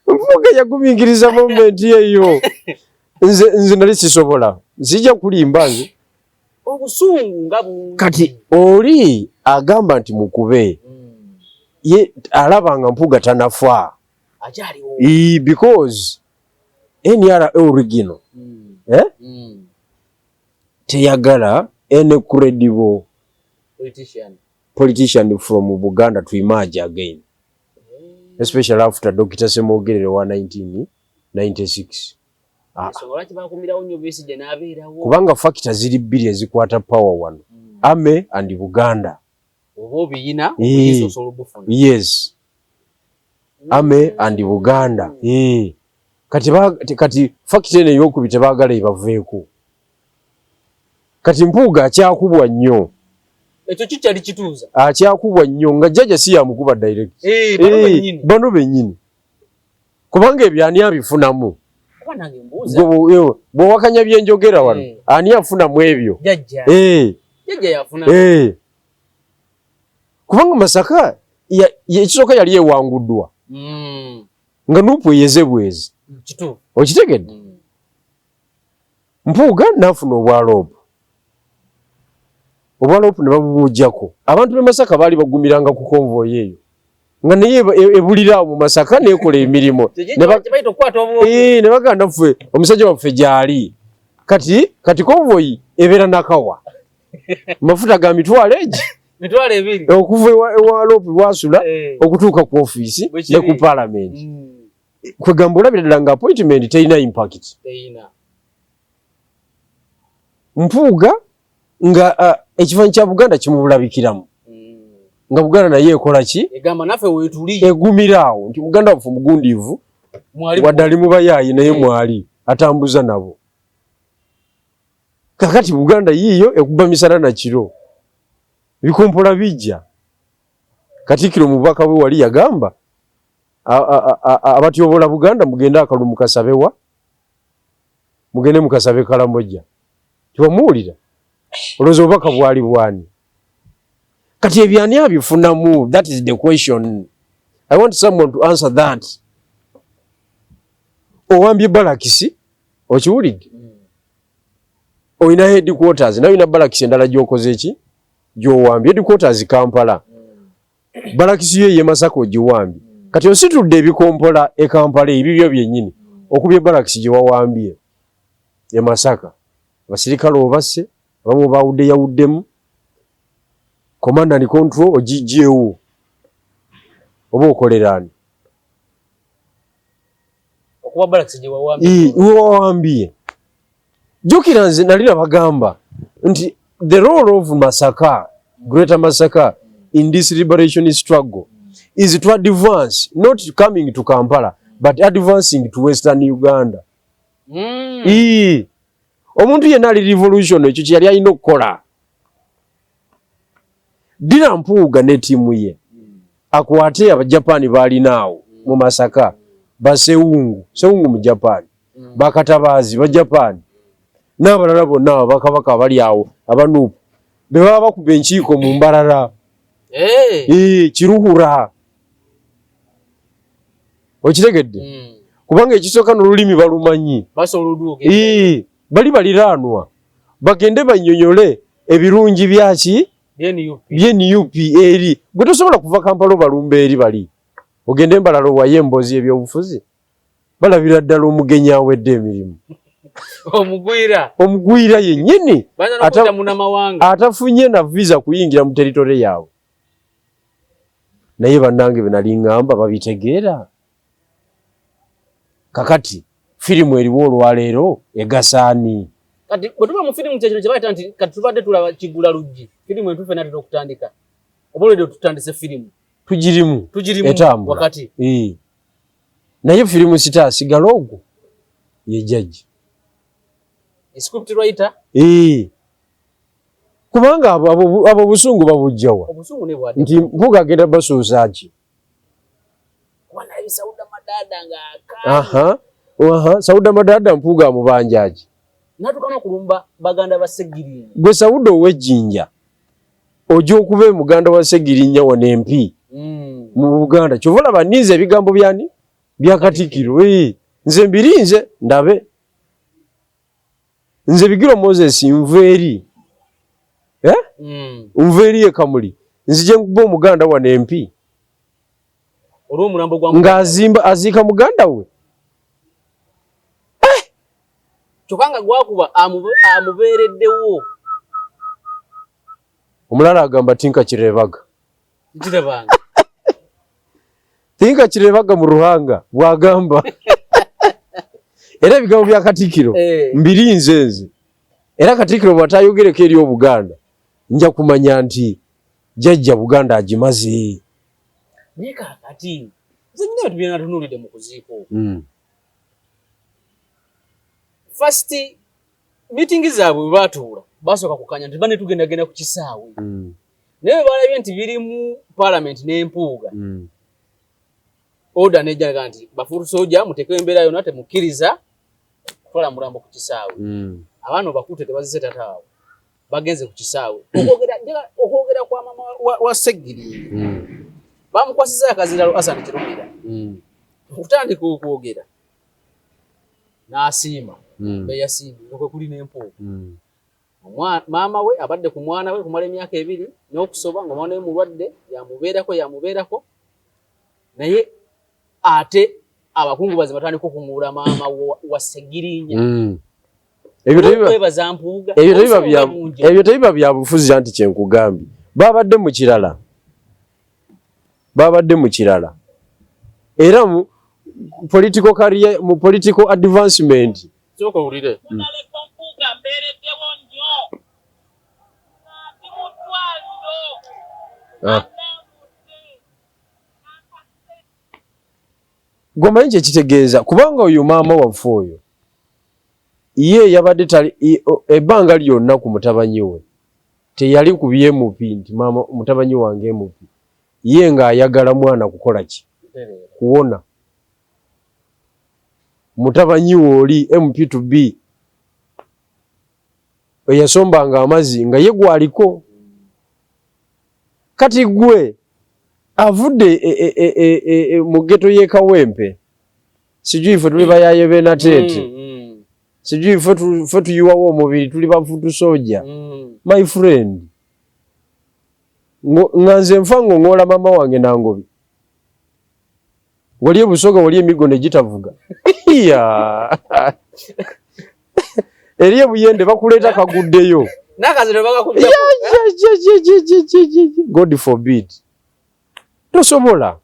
Mpuuga yagumingiriza momenti eyo. Nze nali sisobola. Sijja kulimba nze. Obusungu nga bungi. Kati oli agamba nti mukube. Ye alaba nga Mpuuga tanafa. Ajaliwo. Because NRA original. Teyagala any credible politician from Buganda to emerge again. Especially after Dr. Semogerere wa 1996. Kubanga factors ziri bbiri ezikwata power wano. Ame and Buganda. Yes. Ame and Buganda. Kati factor ene yokubite bagala ibaveeko. Kati Mpuuga akyakubwa nnyo. ekyo kikyali kituuza akyakubwa nnyo nga jjajja si yamukuba direct bano bennyini kubanga ebyo ani abifunamu bw'owakanya byenjogera wano ani afunamu ebyo kubanga Masaka ekisooka yali ewanguddwa nga Nuupu eyeze bwezi okitegedde Mpuuga n'afuna obwaloopu ne babumuggyako abantu b'e Masaka baali bagumiranga ku konvoyi eyo nga naye ebulira awo mu Masaka neekola emirimu ne baganda ffe omusajja waffe gy'ali kati konvoyi ebeera nakawa mafuta ga mitwalo egi okuva ewa loopi bwasula okutuuka ku ofiisi ne ku paalamenti kwegamba olabira ddala nga appointment terina impact Mpuuga nga ekifanyi kya Buganda kimubulabikiramu nga Buganda naye ekola ki egamba naffe weetuli egumira awo nti Muganda waffe mugundiivu waddali mu bayaayi naye mwali atambuza nabo kakati Buganda yiiyo ekuba misana na kiro bikompola bijja Katikkiro mubaka we wali yagamba abatyobola Buganda mugende akalumu kasabewa mugende mukasabe Kalamoja tiwamuwulira olowooza obubaka bwali bwani kati ebyani abifunamu that is the question I want someone to answer that owambye balakisi okiwulidde oyina headquarters naye oyina balakisi endala gy'okoze eki gy'owambye headquarters Kampala balakisi yo ye Masaka ogiwambye kati ositudde ebikompola e Kampala ebibyo byennyini okubye balakisi gye wawambye e Masaka abasirikale obasse abamu baawudde yawuddemu command and control ogijjeewo oba okolerani okuba balakisi gye wawambye jjukira nze nali nabagamba nti the role of Masaka Greater Masaka in this liberation struggle is to advance, not coming to Kampala, but advancing to Western Uganda. Omuntu yenna ali revolution ekyo kyali alina okukola. Dira Mpuuga ne tiimu ye akwate abajapani baalinaawo mu Masaka Seungu mu Japan Bakatabazi ba Japan n'abalala bonna bakabaka abali awo abanuupu be baba bakuba enkiiko mu mbalala kiruhura okitegedde kubanga ekisooka n'olulimi balumanyi bali baliraanwa bagende bannyonyole ebirungi byaki BNUP eri gwe tosobola kuva Kampala balumba eri bali ogende embalala owaye emboozi ebyobufuzi balabira ddala omugenyi awedde emirimu omugwira yennyini atafunye na visa kuyingira mu teritore yaabwe naye bannange be nali ŋŋamba babitegeera kakati firimu eriwo olwaleero egasaani kati bwe tuba mu firimu kyekino kyebayita nti kati tubadde tulaba Kigula Luggi firimu entuufu natera okutandika oba olwedde tutandise firimu tugirimu etambula wakati naye firimu sita asigala ogwo ye jjajja script writer kubanga abo busungu babujjawa obusungu ne bwade nti Mpuuga agenda basuuza ki wanayi Sauda Madada nga Sauda Madada Mpuuga amubanja ki natukana kulumba baganda ba Segirinya gwe Sauda ow'ejjinja ojja okuba muganda wa Segirinya wano MP mu Buganda kyova olaba nninze ebigambo byani bya Katikkiro nze mbirinze ndabe nze Bigiro Moses nveeri nveeri ye Kamuli nzije nkuba omuganda wano MP olw'omulambo gwa ng'azimba aziika muganda we kyokanga gwakuba amubeereddewo omulala agamba Tinka Kirebaga Kirebanga Tinka Kirebaga mu Ruhanga bwagamba era ebigambo bya Katikkiro mbirinze nze era Katikkiro bw'atayogereko eri Obuganda nja kumanya nti jjajja Buganda agimaze naye kakati nze nnyo ebintu bye natunuulidde mu kuziiko first meeting zaabwe bwe baatuula basooka kukanya nti bane tugendagenda ku kisaawe naye balabye nti biri mu parliament n'empuuga order nejjaga nti bafuru soja mutekewe embeera yonna temukkiriza kutwala mulambo ku kisaawe abaana bakute tebazise tataawo bagenze ku kisaawe okwogera kwa mama wa Segiri bamukwasiza akazindalo Hassan Kirumira okutandika okwogera n'asiima beyasimbi okwe kuli n'empuuga maama we abadde ku mwana we kumala emyaka 2 n'okusoba nga mwana we mulwadde yamubeerako naye ate abakungubazi batandika okungula maama wa Segirinya ebyo tebiba bya bufuzi anti kyenkugambye babadde mu kirala era mu political career mu political advancement soko ulire Goma nje kitegeeza kubanga oyo maama waffe oyo ye yabadde tali ebbanga lyonna ku mutabanyi we teyali ku BMP nti maama mutabanyi wange MP ye nga ayagala mwana kukola ki kuwona mutabanyi oli MP to B eyasombanga amazi nga ye gwaliko kati gwe avudde mu ghetto ye Kawempe sijui ife tuli bayaye benatete sijui ife tuyuwawo omubiri tuli bafutu soja my friend nganze mfango ngola mama wange nangobi wali ebusoga wali emigo ne gitavuga ya eri ebuyende bakuleta kaguddeyo nakazero bakakubya God forbid tosobola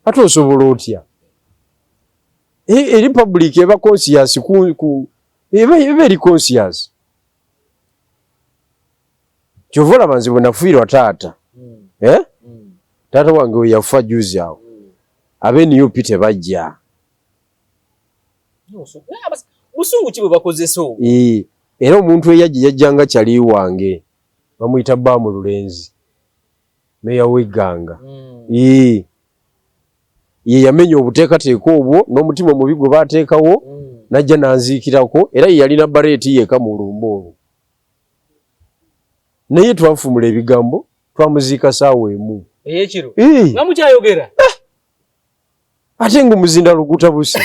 ate osobola otya eri public eba conscious ku eba conscious chovola banzibu nafuirwa taata taata wange yafa juzi awo abeni yo pite bajja busungu kibo bakozeso era omuntu yajjanga kyali wange bamuyita Bamu Lulenzi meya weganga ye yamenya obuteekateeka obwo n'omutima omubi gwe baateekawo najja nanziikirako era yalina bareti yeka mu lumbo olwo naye twafumula ebigambo twamuziika saawa emu eyekiro nga mukyayogera ate ng'omuzinda luguta busi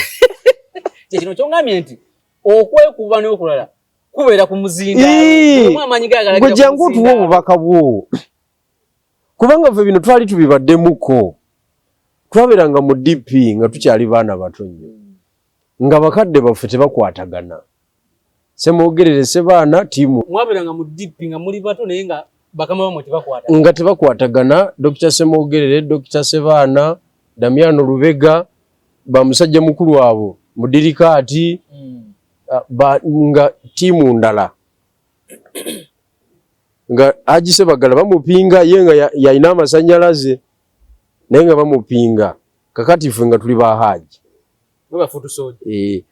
kino kyongambye nti okwekuba n'okulala kubeera ku muzinda amanyi gagala gwe jangu otuwa obubaka bwo kubanga ffe bino twali tubibaddemuko twabeeranga mu DP nga tukyali baana bato nnyo nga bakadde baffe tebakwatagana semwogerere sebaana tiimu mwabeeranga mu DP nga muli bato naye nga bakama bamwe tebakwatagana nga tebakwatagana Dr. Semwogerere Dr. Sebaana Damiano Lubega bamusajja mukulu abo mudirikaati nga tiimu ndala nga Haji Bagala bamupinga ye nga yalina amasanyalaze naye nga bamupinga kakati ife nga tuli ba Haji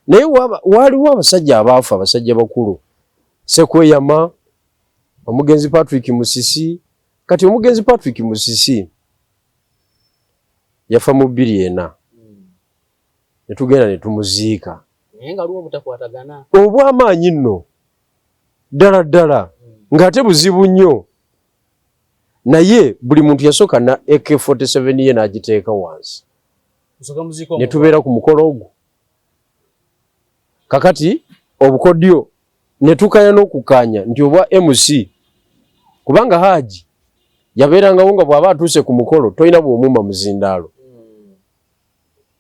naye waliwo abasajja abaafa abasajja bakulu Sekweyama omugenzi Patrick Musisi kati omugenzi Patrick Musisi yafa mu 2 netugenda netumuziika nga luwo butakwatagana obw'amaanyi nno ddala ng'ate buzibu nnyo naye buli muntu yasooka na AK47 ye n'agiteeka wansi ne tubeera ku mukolo ogwo kakati obukodyo ne tukanya n'okukanya nti obwa MC kubanga Haji yabeerangawo nga bw'aba atuuse ku mukolo tolina bw'omumma muzindaalo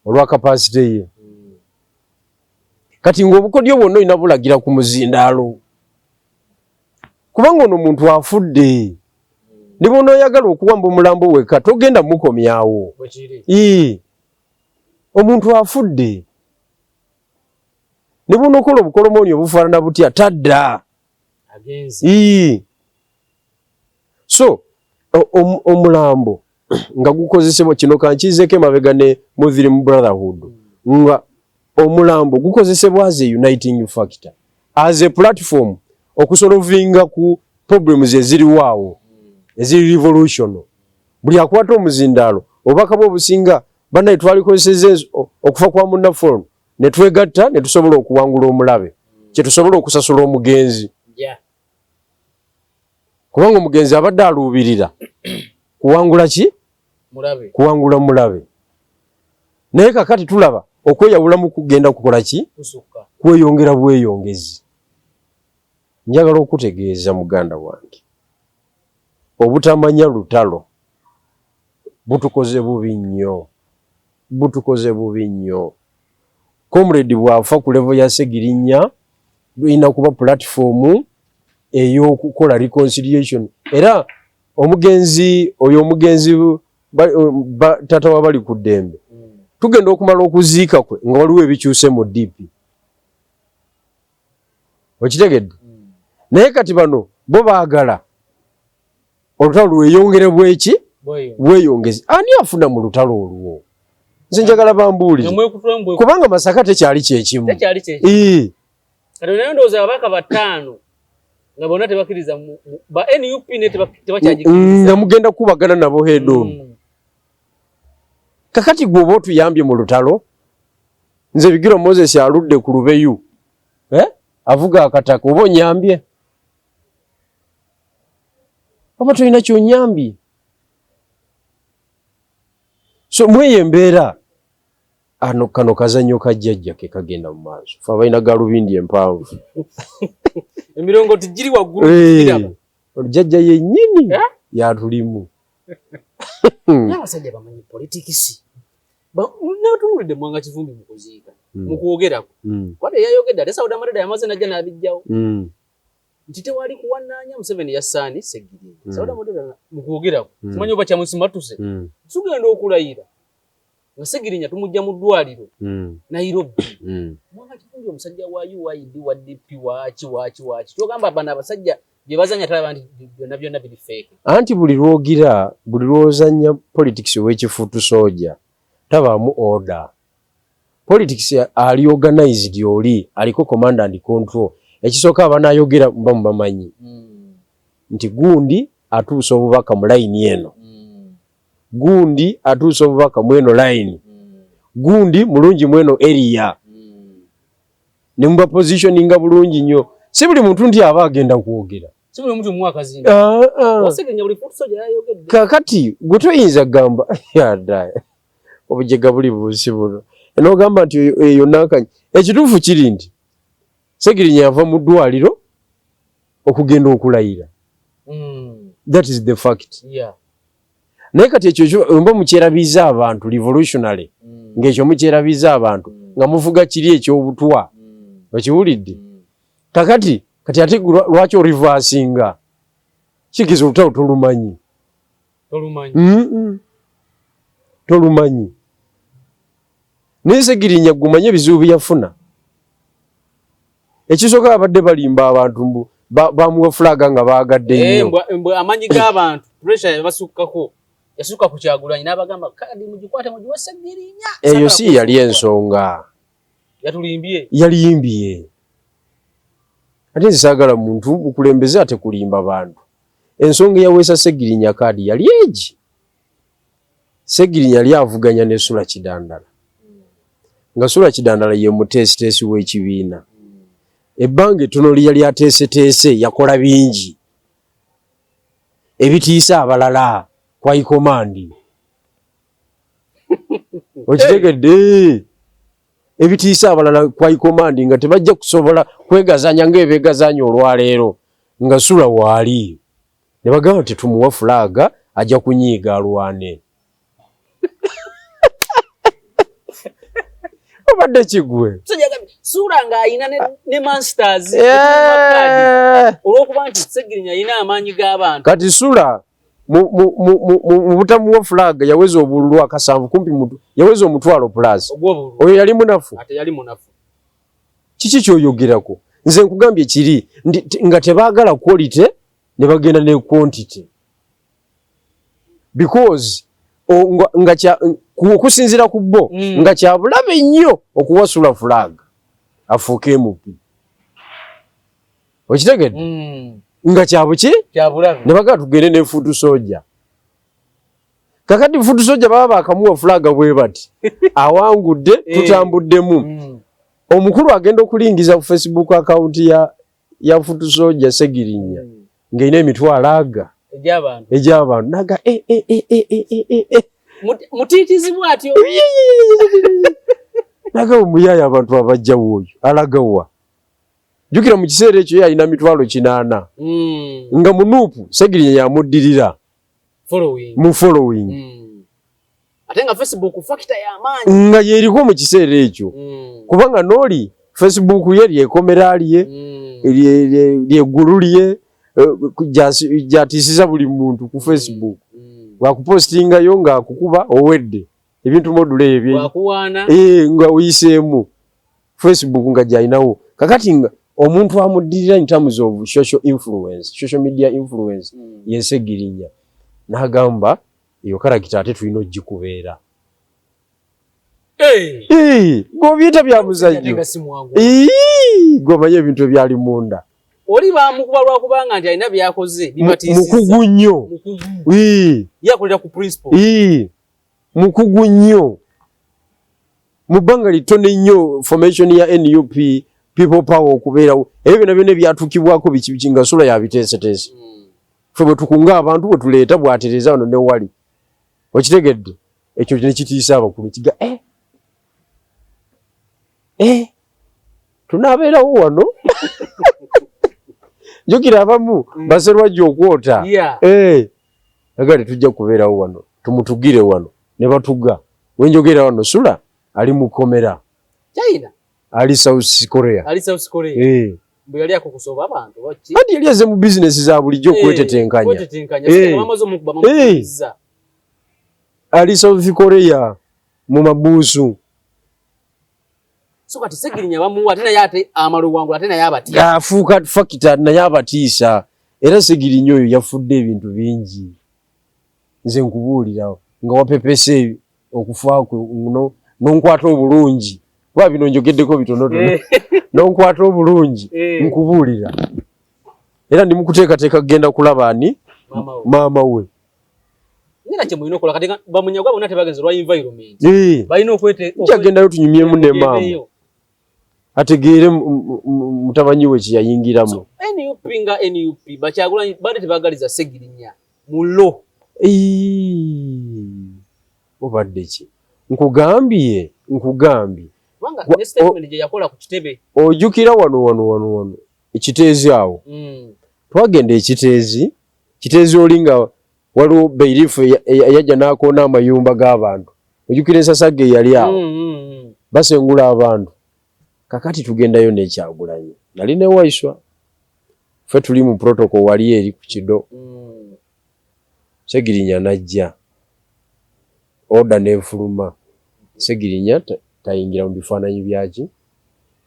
olwa kapasite ye kati ng'obukodyo bwonna olina bulagira ku muzindaalo kubanga ono muntu afudde ne bw'ona oyagala okuwamba omulambo weka togenda mukomyawo omuntu afudde ne bw'ona okola obukolomooni obufaanana butya tadda so omulambo nga gukozesebwa kino kankiizeko emabega ne Muslim Brotherhood nga omulambo gukozesebwa as a uniting factor as a platform okusolvinga ku problems eziriwo awo eziri revolution buli akwata omuzindalo obaka bwo businga bana twalikozeseze okufa kwa munnafolo ne twegatta ne tusobola okuwangula omulabe kye tusobola okusasula omugenzi kubanga omugenzi abadde aluubirira kuwangula ki mulabe kuwangula mulabe naye kakati tulaba okweyawula mu kugenda kukola ki kweyongera bweyongezi njagala okutegeeza muganda wange obutamanya lutalo butukoze bubi nnyo comrade bwafa ku level ya Segirinya ina kuba platform ey'okukola reconciliation era omugenzi tata wabali ku ddembe tugenda okumala okuziika kwe nga waliwo ebikyuse mu DP okitegedde naye kati bano bo baagala olutalo lweyongere bweki bweyongezi ani afuna mu lutalo olwo nze njagala bambuulire kubanga Masaka tekyali kyekimu kati naye ndowooza ababaka bataano nga bonna tebakkiriza ba NUP ne tebakyagikiriza nga mugenda kubagana nabo head on kakati gwe oba otuyambye mu lutalo nze Bigiro Moses aludde ku Lubeyu avuga akataka oba onyambye oba tolina kyonyambye so mweye embeera kano kazanyo kajjajja ke kagenda mu maaso fe abalina galubindi empanvu emirongo tijiri waggulu olujjajja yennyini yatulimu n'abasajja bamanyi politikisi natunulidde Mwanga Kivumbi mu kuziika mu kwogerako kwate yayogedde ate Sauda Mareda yamaze najja n'abijjawo nti tewali kuwanaanya Museveni yassaani Segirinya Sauda Mareda mu kwogerako simanyi oba kyamusimatuse tugenda okulayira nga Segirinya tumujja mu ddwaliro Nairobi Mwanga Kivumbi omusajja wa UID wa DP waki togamba bano abasajja bye bazanya talaba nti byonna biri fake anti buli lwozanya politics ow'ekifuutu soja tabaamu order politics ali organized oli aliko command and control ekisooka abanayogera bamanyi nti gundi atuusa obubaka mu line eno gundi atuusa obubaka mweno line gundi mulungi mweno area ne mba positioninga bulungi nnyo si buli muntu nti aba agenda kwogera si buli muntu mwakazinda Wasegenya buli fuutu soja yayogedde kakati gwe toyinza gamba yada obujega buli busi buno n'ogamba nti eyo nakanya ekituufu kiri nti Segirinya yava mu ddwaliro okugenda okulayira that is the fact naye kati ekyo mba mukyerabiza abantu revolutionary ng'ekyo mukyerabiza abantu nga muvuga kiri ekyobutwa okiwulidde kakati ate lwaki orivasinga kigiza olutalo tolumanyi naye Segirinya gumanye ebizibu byeyafuna ekisooka abadde balimba abantu bamuwa fulaga nga baagadde nnyo amanyi g'abantu pressure yabasukkako yasukka ku Kyagulanyi n'abagamba kadi mugikwate mugiwe Segirinya eyo si yali ensonga yaliyimbye ate nzisaagala muntu mukulembeze ate kulimba bantu ensonga eyaweesa Segirinya kaadi yali egi Segirinya yali avuganya ne Sula Kidandala nga Sula Kidandala ye muteesiteesi w'ekibiina ebbanga ettono lyali ateeseteese yakola bingi ebitiisa abalala kwa ikomandi okitegedde ebitiisa abalala kwa ikomandi nga tebajja kusobola kwegazanya ng'ebeegazanya olwaleero nga Sula waali ne bagamba tetumuwa fulaga ajja kunyiiga alwane obadde kigwe Sula ng'ayina ne Masters olw'okuba nti Segirinya ayina amaanyi g'abantu kati Sula mu butamuwa fulaga yaweza obululu akasanvu kumpi yaweza omutwalo plus oyo yali munafu kiki kyoyogerako nze nkugambye kiri nga tebaagala quality ne bagenda ne quantity because okusinziira ku bo nga kyabulabe nnyo okuwasula fulaga afuuke MP okitegedde nga kyabuki kyabulabe ne baga tugende ne Foot Soldier. Kakati Foot Soldier baba bakamuwa flaga bwe bati awangudde tutambuddemu. Omukulu agenda okulingiza ku Facebook account ya Foot Soldier Segirinya ng'ine emitwalo aga ej'abantu naga mutiitizi bw'atyo naga omuyaya abantu abajjawo oyo alagawa. Jukira mu kiseera ekyo yalina mitwalo 8 nga munuupu Segirinya yamuddirira mu following ate nga Facebook factor y'amaanyi nga yeriko mu kiseera ekyo kubanga noli Facebook ye lyekomera lye ly'eggulu lye jatisiza buli muntu ku Facebook wakupostingayo nga akukuba owedde ebintu module ebyo wakuwaana nga uyiseemu Facebook nga jayinawo kakati nga omuntu amuddirira in terms of social media influence Segirinya n'agamba iyo karakita ate tulina ogikubeera gobiyita bya muzajjo gomanye ebintu ebyali munda oli bamukuba lwakubanga nti alina byakoze mukugu nnyo yakolera ku principle mukugu nnyo mu bbanga litone nnyo formation ya NUP people power okubeerawo ebyo byonna byonna byatuukibwako biki nga sula yabiteeseteese ffe bwe tukunga abantu bwe tuleeta bwatereza wano ne wali okitegedde ekyo ne kitiisa abakulu kiga tunaabeerawo wano jukira abamu baserwajja okwota agati tujja kubeerawo wano tumutugire wano ne batuga wenjogera wano sula ali mu komera China ali South Korea bwe yali akukusoba abantu baki ati yali aze mu business za bulijjo kwetetenkanya ali South Korea mu mabuusu so kati Segirinya bamuwa tena yate amaluwangu tena yabatiya afuuka fakita na yabatiisa era Segirinya oyo yafudde ebintu bingi nze nkubuulira nga wapepese okufaako nonkwata obulungi wa bino njogeddeko bitonotono nonkwata obulungi nkubuulira era ndi mukuteekateeka kugenda kulaba ani maama we nina kye mulina okola kati bamunyagwa bonna tebagenze lwa environment balina okyagendayo tunyumyemu ne maama ategeere mutabanyi we kyeyayingiramu NUP nga NUP Bakyagulanyi bade tebagaliza Segirinya mulo obadde ki nkugambye wanga ne statement je yakola ku kitebe ojukira wano ekiteezi awo twagenda ekiteezi olinga waliwo Beirifu yajja n'akoona amayumba g'abantu ojukira ensasage yali awo basengula abantu kakati tugendayo n'Ekyagulanyi nali ne Waiswa ffe tuli mu protocol wali eri ku kido Segirinya najja order n'enfuluma Segirinya tayingira mu bifaananyi byaki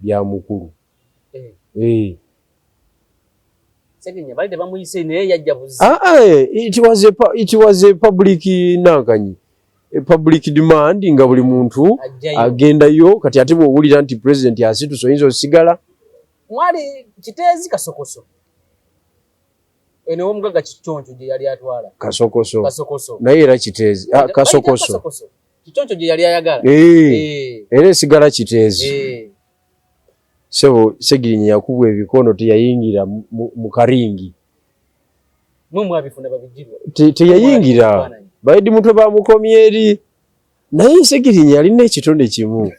bya mukulu Segirinya balide bamuyise naye yajja buzi it was a public nankanyi public demand nga buli muntu agendayo kati ate bw'owulira nti president asituso oyinza osigala mwali kiteezi Kasokoso ene omugaga Kichoncho gye yali atwala Kasokoso naye era kiteezi Kasokoso Kichoncho gye yali ayagala era esigala kiteezi sebo Segirinya yakubwa ebikono teyayingira mu karingi mwabifuna babijirwa teyayingira baidi mutwe bamukomye eri naye Segirinya yalina ekitonde kimu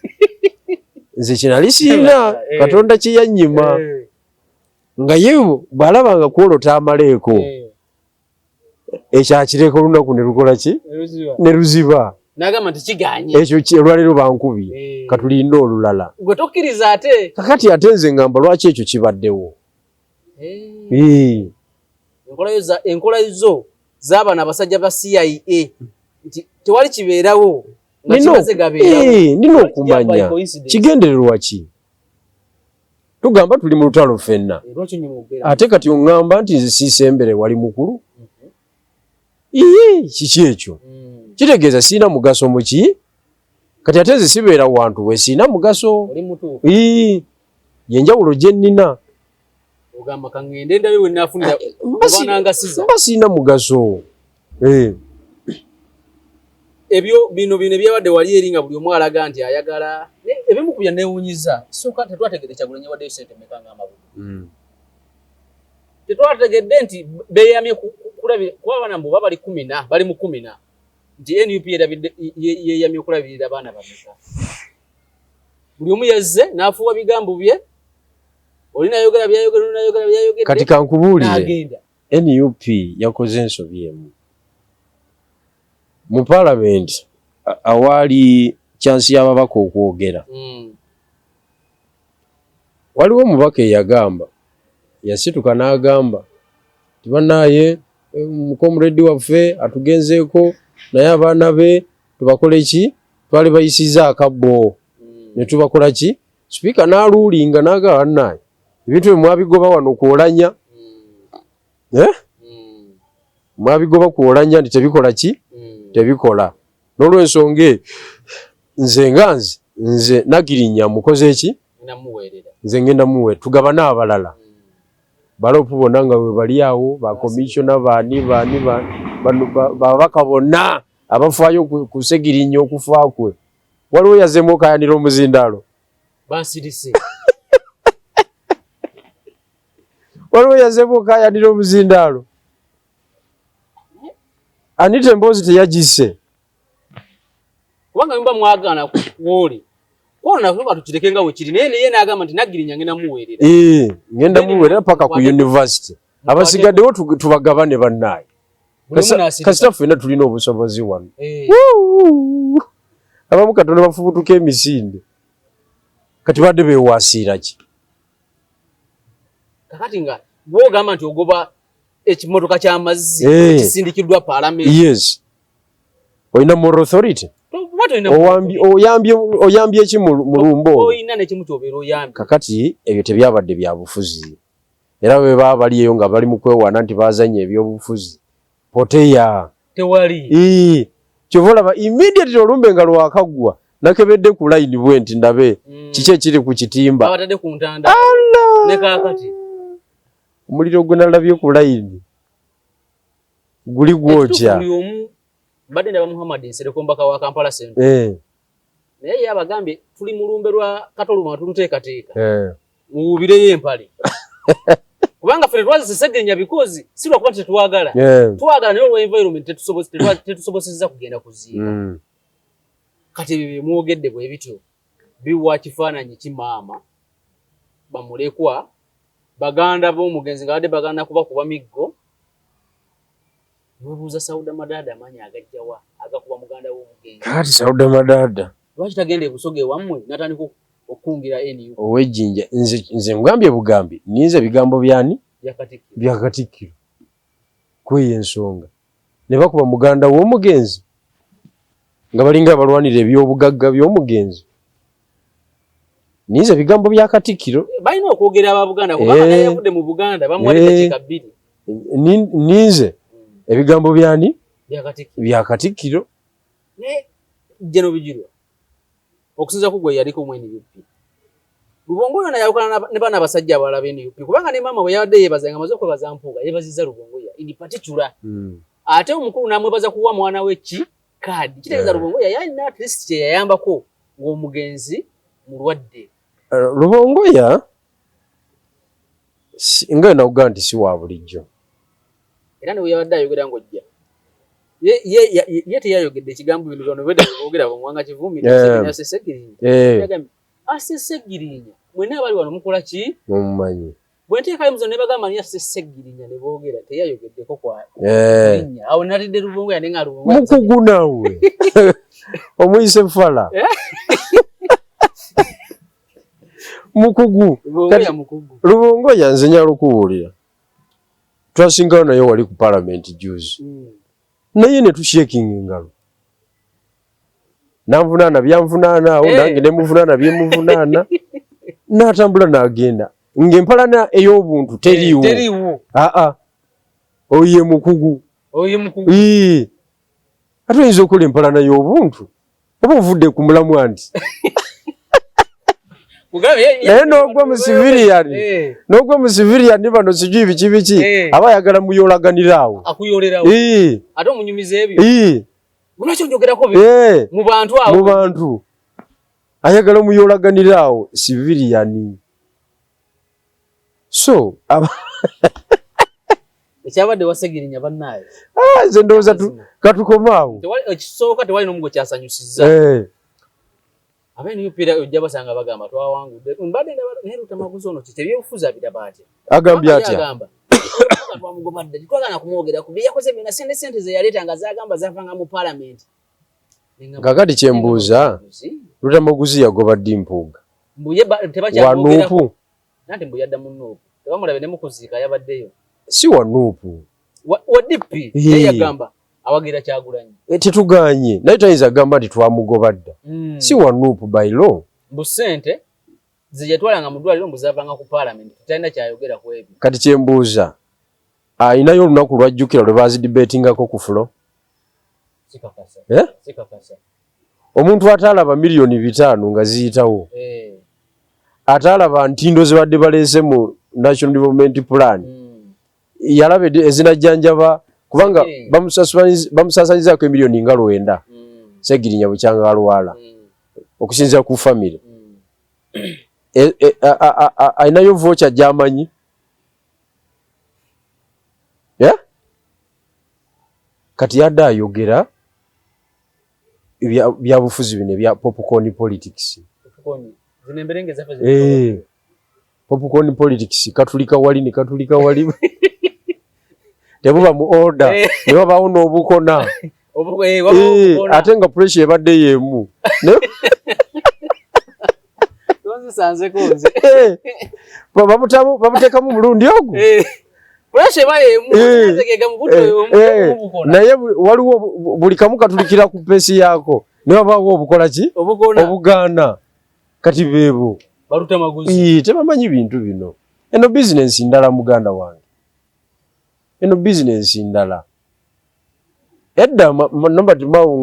nze kinali siina Katonda kyeyanyima nga ye bw'alabanga kwolota amaleeko ekyakireka olunaku ne lukola ki ne luziba nagamba nti kiganye ekyo olwaleero bankubye katulinda olulala gwe tokkiriza ate kakati ate nze ngamba lwaki ekyo kibaddewo enkola zo z'abaana abasajja ba CIA nti tewali kibeerawo nga kimaze gabeerawo nina okumanya kigendererwa ki tugamba tuli mu lutalo ffenna ate kati oŋŋamba nti nze siisembere wali mukulu kiki ekyo kitegeeza siina mugaso muki kati ate nze sibeera wantu we siina mugaso yenjawulo gye nnina ogamba kangende ndabe we nafunira bananga siza basina mugaso ebyo bino byabadde wali eringa buli omwala ganti ayagala ebimu kubya neewunyiza soka tetwategedde Kyagulanyi wadde sente mekanga amabuga tetwategedde nti beyamye kulabira kwa bana mbo bali 10 bali mu 10 nti NUP yeyamye kulabirira abaana bameka buli omu yazze n'afuwa bigambo bye olina yogera byayogera kati kankubuulire NUP yakoze ensobi emu mu parliament awali chansi y'ababaka okwogera waliwo omubaka eyagamba yasituka n'agamba tibanaye comrade waffe atugenzeeko naye abaana be tubakole ki twali bayisiza akabbo ne tubakola ki speaker n'aluulinga n'agamba naye ebintu bye mwabigoba wano kuolanya mwabigoba kuolanya nti tebikola ki tebikola n'olwensonga nze Nagirinya mukoze eki nze ngenda muwe tugabana abalala balopu bonna nga bwe bali awo ba commissioner baani babaka bonna abafaayo ku Segirinya okufa kwe waliwo yazemu okayanira omuzindaalo bansirise waliwo yazemu okayanira omuzindaalo Anita emboozi teyagise kubanga mba mwagana kwoli kwona kuba tukireke nga we kiri naye n'agamba nti Nagirinya ngenda muweerera ngenda muweerera paka ku university abasigaddewo tubagabane bannaye kasita ffenna tulina obusobozi wano abamu Katonda bafubutuka emisinde kati badde beewaasiira ki kakati nga bw'ogamba nti ogoba ekimotoka ky'amazzi kisindikiddwa parliament yes olina moral authority oyambye eki mu lumbo oyina nekimu kyobeera oyambye kakati ebyo tebyabadde bya bufuzi era bwe baba baliyo nga bali mu kwewaana nti bazanya ebyobufuzi poteya tewali kyova olaba immediately olumbe nga lwakagwa nakebedde ku line bwe nti ndabe kiki ekiri ku kitimba abatadde ku ntanda ne kakati omuliro gwe nalabye ku line guli gwokya badde ndaba Muhammad Nserekombaka wa Kampala Central naye yabagambye tuli mu lumbe lwa Katoluma tuluteekateeka muwubireyo empale kubanga ffe twazise Segirinya because si lwakuba tetwagala twagala naye olwa environment tetusobosezza kugenda kuziika kati bye mwogedde bwe bityo biwa kifaananyi kimaama bamulekwa baganda b'omugenzi nga badde baganda kuba kuba miggo Nubuuza Sauda Madada amanya agajjawa agakuba muganda w'omugenzi kati Sauda Madada lwaki tagenda ebusoge wammwe natandika okungira NU owejjinja nze ngambye bugambi ninze ebigambo byani bya Katikkiro kweyo ensonga ne bakuba muganda w'omugenzi nga balinga abalwanira ebyobugagga by'omugenzi ninze ebigambo bya Katikkiro balina okwogera ababuganda kubanga naye yavudde mu Buganda bamuwalika kikabiri ninze ebigambo byani bya Katikkiro ne jeno bijirwa okusinza kugwe yaliko mwene yupi Lubongo yona yawukana ne bana abasajja abalala b'NUP kubanga ne mama bwe yabadde yeebazanga amaze okwebaza mpuuga yeebazizza Lubongo ya in particular ate omukulu n'amwebaza kuwa mwana we ki kaadi kitegeeza Lubongo ya yalina at least kye yayambako ng'omugenzi mulwadde Lubongo ya nga nawuga nti si wa bulijjo era ne yabadde ayogera ng'ojja ye teyayogedde ekigambo bino byonna bwedde boogera bamwanga kivumi ase Segirinya ase Segirinya mwena abali wano mukola ki mumumanyi bwe nteekayo muzo ne bagamba ni ase Segirinya ne boogera teyayogeddeko kwa Segirinya awo nalidde Lubongo yane nga Lubongo mukugu nawe omuyise fala mukugu Lubongo yanze nyalo kuwulira twasingawo naye wali ku parliament juzi naye ne tushaking engalo nanvunaana byanvunaana awo nange ne muvunaana byemuvunaana n'atambula n'agenda ng'empalana ey'obuntu teriiwo oye mukugu ate oyinza okola empalana y'obuntu oba ovudde ku mulamwa nti n'ogwa mu civilian n'ogwa mu civilian bano sijui biki abayagala muyolaganira awo akuyolerawo ate omunyumiza ebyo unakyo njogerako mu bantu ayagala muyolaganira awo civilian so ekyabadde wasegirinya bannaye nze ndowooza katukomaawo ekisooka tewali n'omugo kyasanyusiza abeeniupira ojja basanga bagamba twawangudde mbadde naye Lutamaguzi ono kitebyebufuzi abiraba atya agambye atya twamugobadde titwagana kumwogerako bye yakoze byonna sente ze yaleeta nga zagamba zavanga mu paalamenti kakati kyembuuza Lutamaguzi yagoba ddi mpuuga wanuupu nati mbu yadda mu nuupu tebamulabe ne mukuziika yabaddeyo si wanuupu wadipi yagamba awagira Kyagulanyi tetuganye naye tayinza agamba nti twamugoba dda si wanuupu bailo mbu sente ziyatwalanga mu ddwaliro mbu zavanga ku paalamenti tutalina kyayogera ku ebyo kati kyembuuza ayinayo olunaku lwajjukira lwe bazidibetingako ku fulo sikakasa omuntu ataalaba miliyoni 5 nga ziyitawo ataalaba ntindo zibadde baleese mu National Development Plan yalaba ezinajjanjaba kubanga bamusaasanyizaako emiliyoni nga 9 Segirinya bukyanga alwala okusinziira ku famire ayinayo vocha gy'amanyi kati yadde ayogera byabufuzi bino bya popcorn politics popcorn politics katulika wali ne katulika wali tebuba mu order ne babaawo n'obukona ate nga pressure ebadde yemu babuteekamu mulundi ogwo naye waliwo buli kamu katulikira ku pesi yaako ne babaawo obukola ki obugaana kati beebo tebamanyi bintu bino eno bizinensi ndala muganda wange eno bizinensi ndala edda Norbert Mao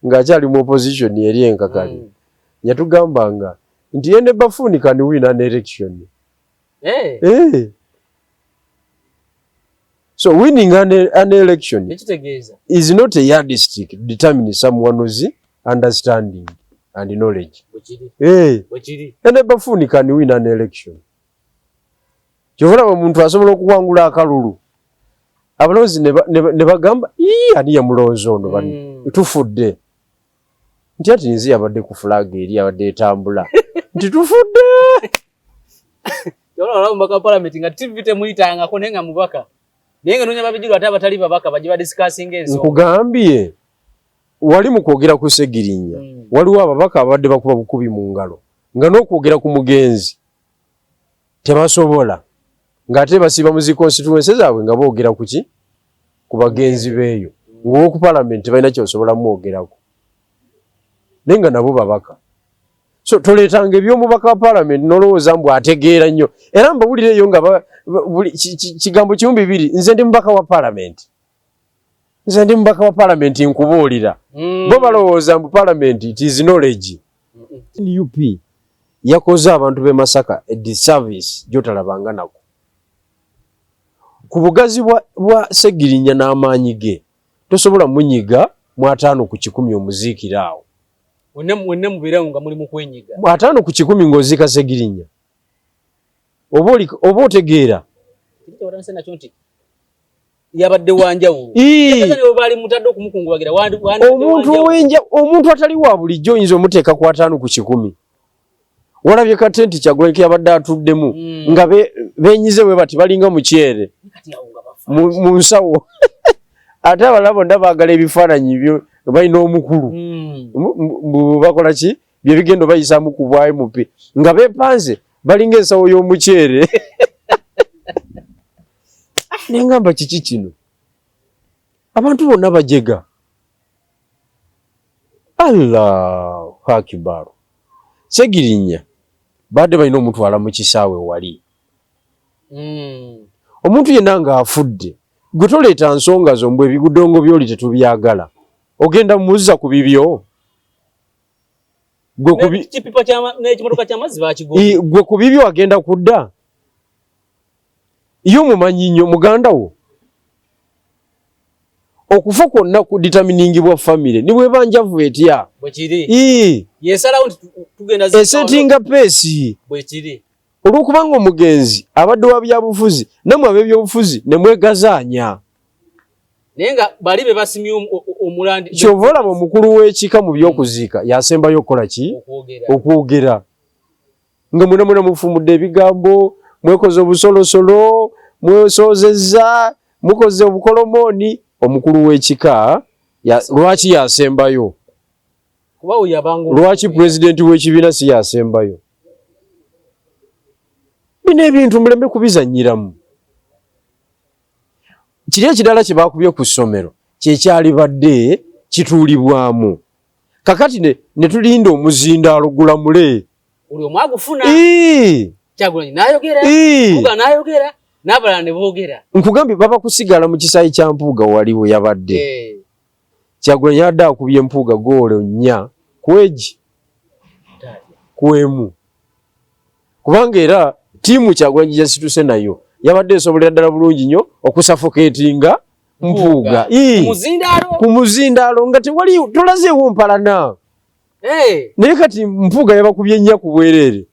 ng'akyali mu opposition eri enkakali yatugambanga nti yene Bafuni can win an election. So winning an election is not a yardstick to determine someone's understanding and knowledge. Yene Bafuni can win an election. Kyovula omuntu asobola okuwangula akalulu abalonzi ne bagamba ani yamulonzi ono bano tufudde nti ati nzi yabadde ku flag eri yabadde etambula nti tufudde yolala mbaka parliament nga TV temuyitangako nenga mubaka nenga nonya babijirwa ate abatali babaka bajiba discussing enzo nkugambye wali mu kwogera ku Segirinya waliwo ababaka abadde bakuba bukubi mu ngalo nga n'okwogera ku mugenzi tebasobola ngate basiba muzi constituencies zaabwe nga boogera kuki ku bagenzi beeyo ng'owo ku parliament balina kyosobola mwogerako nenga nabo babaka so toleetanga eby'omubaka wa parliament n'olowooza mbu ategeera nnyo era mbawulireyo nga kigambo 200 nze ndi mubaka wa parliament nkubuulira bo balowooza mbu parliament it is knowledge. UP yakoze abantu b'e Masaka a disservice gyotalabanga nako ku bugazi bwa Segirinya n'amaanyi ge tosobola munyiga mu 5 ku 10 omuziikira awo wenne mubirawo nga muli mu kwenyiga 5 ku 10 ng'oziika Segirinya oba otegeera yabadde wanjawulo bali mutadde okumukungubagira omuntu atali wa bulijjo oyinza omuteeka ku 5 ku 10 walabye katenti Kyagulanyi yabadde atuddemu nga benyize bwe bati balinga mukyere mu nsawo ate abalala bonna baagala ebifaananyi byo balina omukulu bakola ki bye bigendo bayisaamu ku bwa MP nga beepanze balinga ensawo y'omukyere nengamba kiki kino abantu bonna bajega Allahu Akbar. Segirinya badde balina omutwala mu kisaawe wali omuntu yenna nga afudde gwe toleeta nsonga zo mbwe ebigudongo byoli tetubyagala ogenda muzza ku bibyo gwe kubi kipipa chama n'ekimotoka ky'amazzi bakigo gwe kubibi wagenda kudda iyo mumanyi nnyo muganda wo okufa kwonna ku determining bwa family ni bwe banjavu etya bwekiri yesalawo tugenda esetinga pesi bwekiri olwokubanga omugenzi abadde wa byabufuzi namwe ab'ebyobufuzi ne mwegazaanya naye nga bali be basimye omulandi kyova olaba omukulu w'ekika mu by'okuziika yasembayo okukola ki okwogera nga muna mufumudde ebigambo mwekoze obusolosolo mwesoozezza mukoze obukolomooni omukulu w'ekika lwaki yasembayo lwaki pulezidenti w'ekibiina si yasembayo bino ebintu muleme kubizannyiramu kiri ekirala kye baakubye ku ssomero kyekyali badde kituulibwamu kakati ne tulinda omuzindaalo gulamule buli omu agufuna Kyagulanyi n'ayogera n'abalala ne boogera nkugambye baba kusigala mu kisaayi kya Mpuuga wali we yabadde Kyagulanyi yadde akubye Mpuuga goolo 4 kwegi kwemu kubanga era ttiimu Kyagulanyi gyasituse nayo yabadde esobolera ddala bulungi nnyo okusafokeetinga Mpuuga ku muzindaalo nga tewali tolazeewo mpalana naye kati Mpuuga yabakubye 4 ku bwereere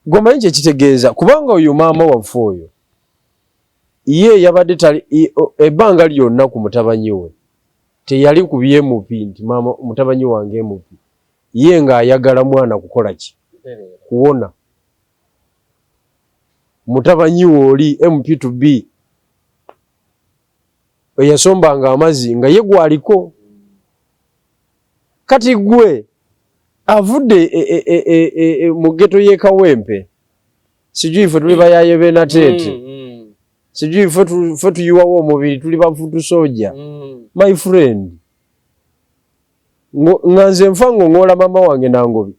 gomanyi kyekitegeeza kubanga oyo maama waffe oyo ye yabadde tali ebbanga lyonna ku mutabanyi we teyali ku BMP nti maama mutabanyi wange MP ye ng'ayagala mwana kukola ki kuwona mutabanyi we oli MP2B eyasombanga amazzi nga ye gwaliko kati gwe avudde mu ggeto y'e Kawempe sijui ffe tuli bayaye Benateete sijui ffe tuyiwawo omubiri tuli bafutu soja my friend nga nze nfa ng'oŋoola maama wange Nangobi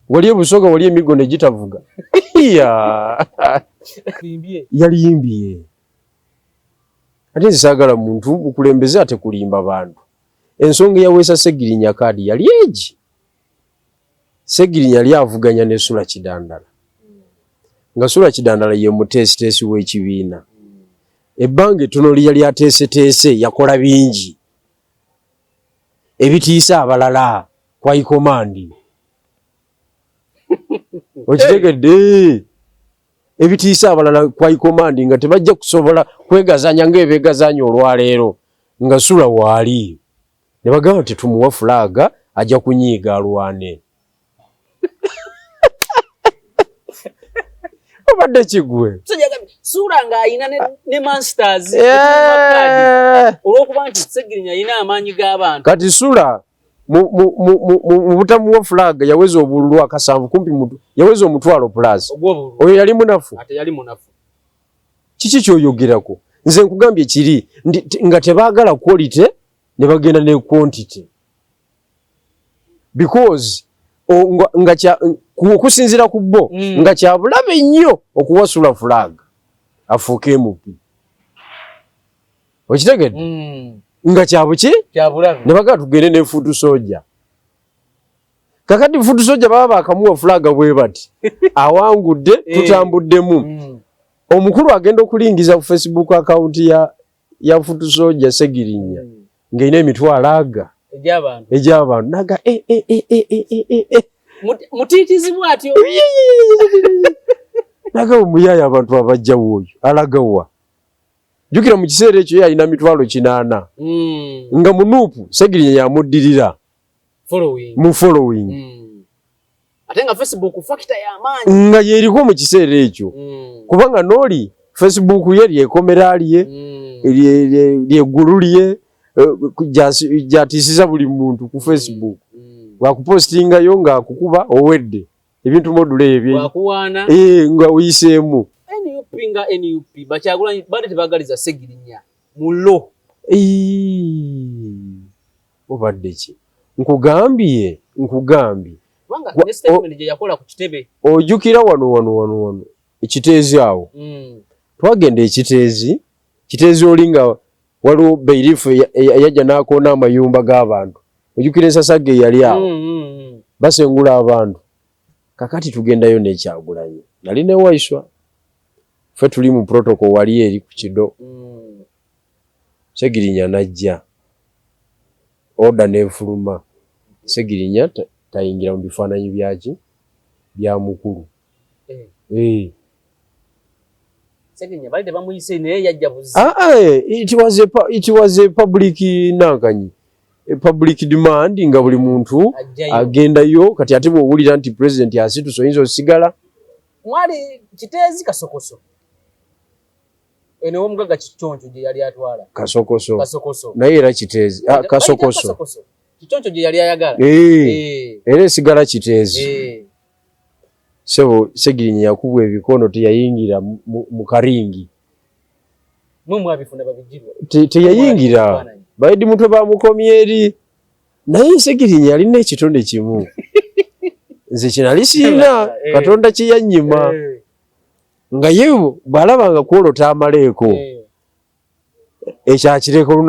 wali ebusoga wali emigo ne gitavuga yaliyimbye ate nze saagala muntu mukulembeze ate kulimba bantu ensonga eyaweesa Ssegirinya kaadi yali egi Ssegirinya yali avuganya ne Sula Kidandala nga Sula Kidandala ye muteesiteesi w'ekibiina ebbanga ettono lyali ateeseteese yakola bingi ebitiisa abalala kwa ikomandi okitegedde ebitiisa abalala kwa ikomandi nga tebajja kusobola kwegazaanya ng'ebeegazaanya olwaleero nga Sula waali ne bagamba nti tumuwa fulaaga ajja kunyiiga alwane obadde kigwe Sula ng'ayina ne Monsters olw'okuba nti Ssegirinya ayina amaanyi g'abantu kati Sula mu butamuwa fulaaga yaweza obululu akasanvu kumpi yaweza omutwalo plus oyo yali munafu kiki kyoyogerako nze nkugambye kiri nga tebaagala quality ne bagenda ne quantity because nga okusinziira ku bo nga kyabulabe nnyo okuwasula fulaaga afuuke MP okitegedde nga kyabuki ne bagala tugende ne fuutu soja kakati fuutu soja baba bakamuwa fulaaga bwe bati awangudde tutambuddemu omukulu agenda okulingiza ku Facebook account ya fuutu soja Ssegirinya ng'erina emitwalo aga egy'abantu naga mutiitizi bw'atyo naga omuyaayo abantu abajjawo oyo alagawa jjukira mu kiseera ekyo yalina mitwalo 8 nga munuupu Ssegirinya yamuddirira mu following ate nga Facebook factor y'amaanyi nga yeriko mu kiseera ekyo kubanga n'oli Facebook ye lyekomera lye lyeggulu lye gyatiisiza buli muntu ku Facebook bwakupostingayo ng'akukuba owedde ebintu module ebyo nga uyiseemu NUP nga NUP Bakyagulanyi badde tebagaliza Ssegirinya mulo obadde ki nkugambye kubanga ne statement je yakola ku kitebe ojukira wano ekiteezi awo twagenda ekiteezi olinga waliwo Beirifu yajja n'akoona amayumba g'abantu ojukira ensasage yali awo basengula abantu kakati tugendayo n'Ekyagulanyi nali ne Waiswa ffe tuli mu protocol wali eri ku Kido Segirinya najja oda n'enfuluma Segirinya tayingira mu bifaananyi byaki bya mukulu Segirinya balite bamuyise naye yajja buzi it was a public nankanyi a public demand nga buli muntu agendayo kati ate bw'owulira nti president asituse oyinza osigala mwali Kiteezi Kasokoso eno omugaga Kichoncho gye yali atwala Kasokoso naye era Kiteezi Kasokoso Kichoncho gye yali ayagala era esigala Kiteezi sebo Segirinya yakubwa ebikono teyayingira mu karingi mwabifuna babijirwa teyayingira baidi mutwe bamukomye eri naye Segirinya alina ekitonde kimu nze kinali siina Katonda kye yannyima nga ye bw'alabanga kwolota amaleeko ekyakireko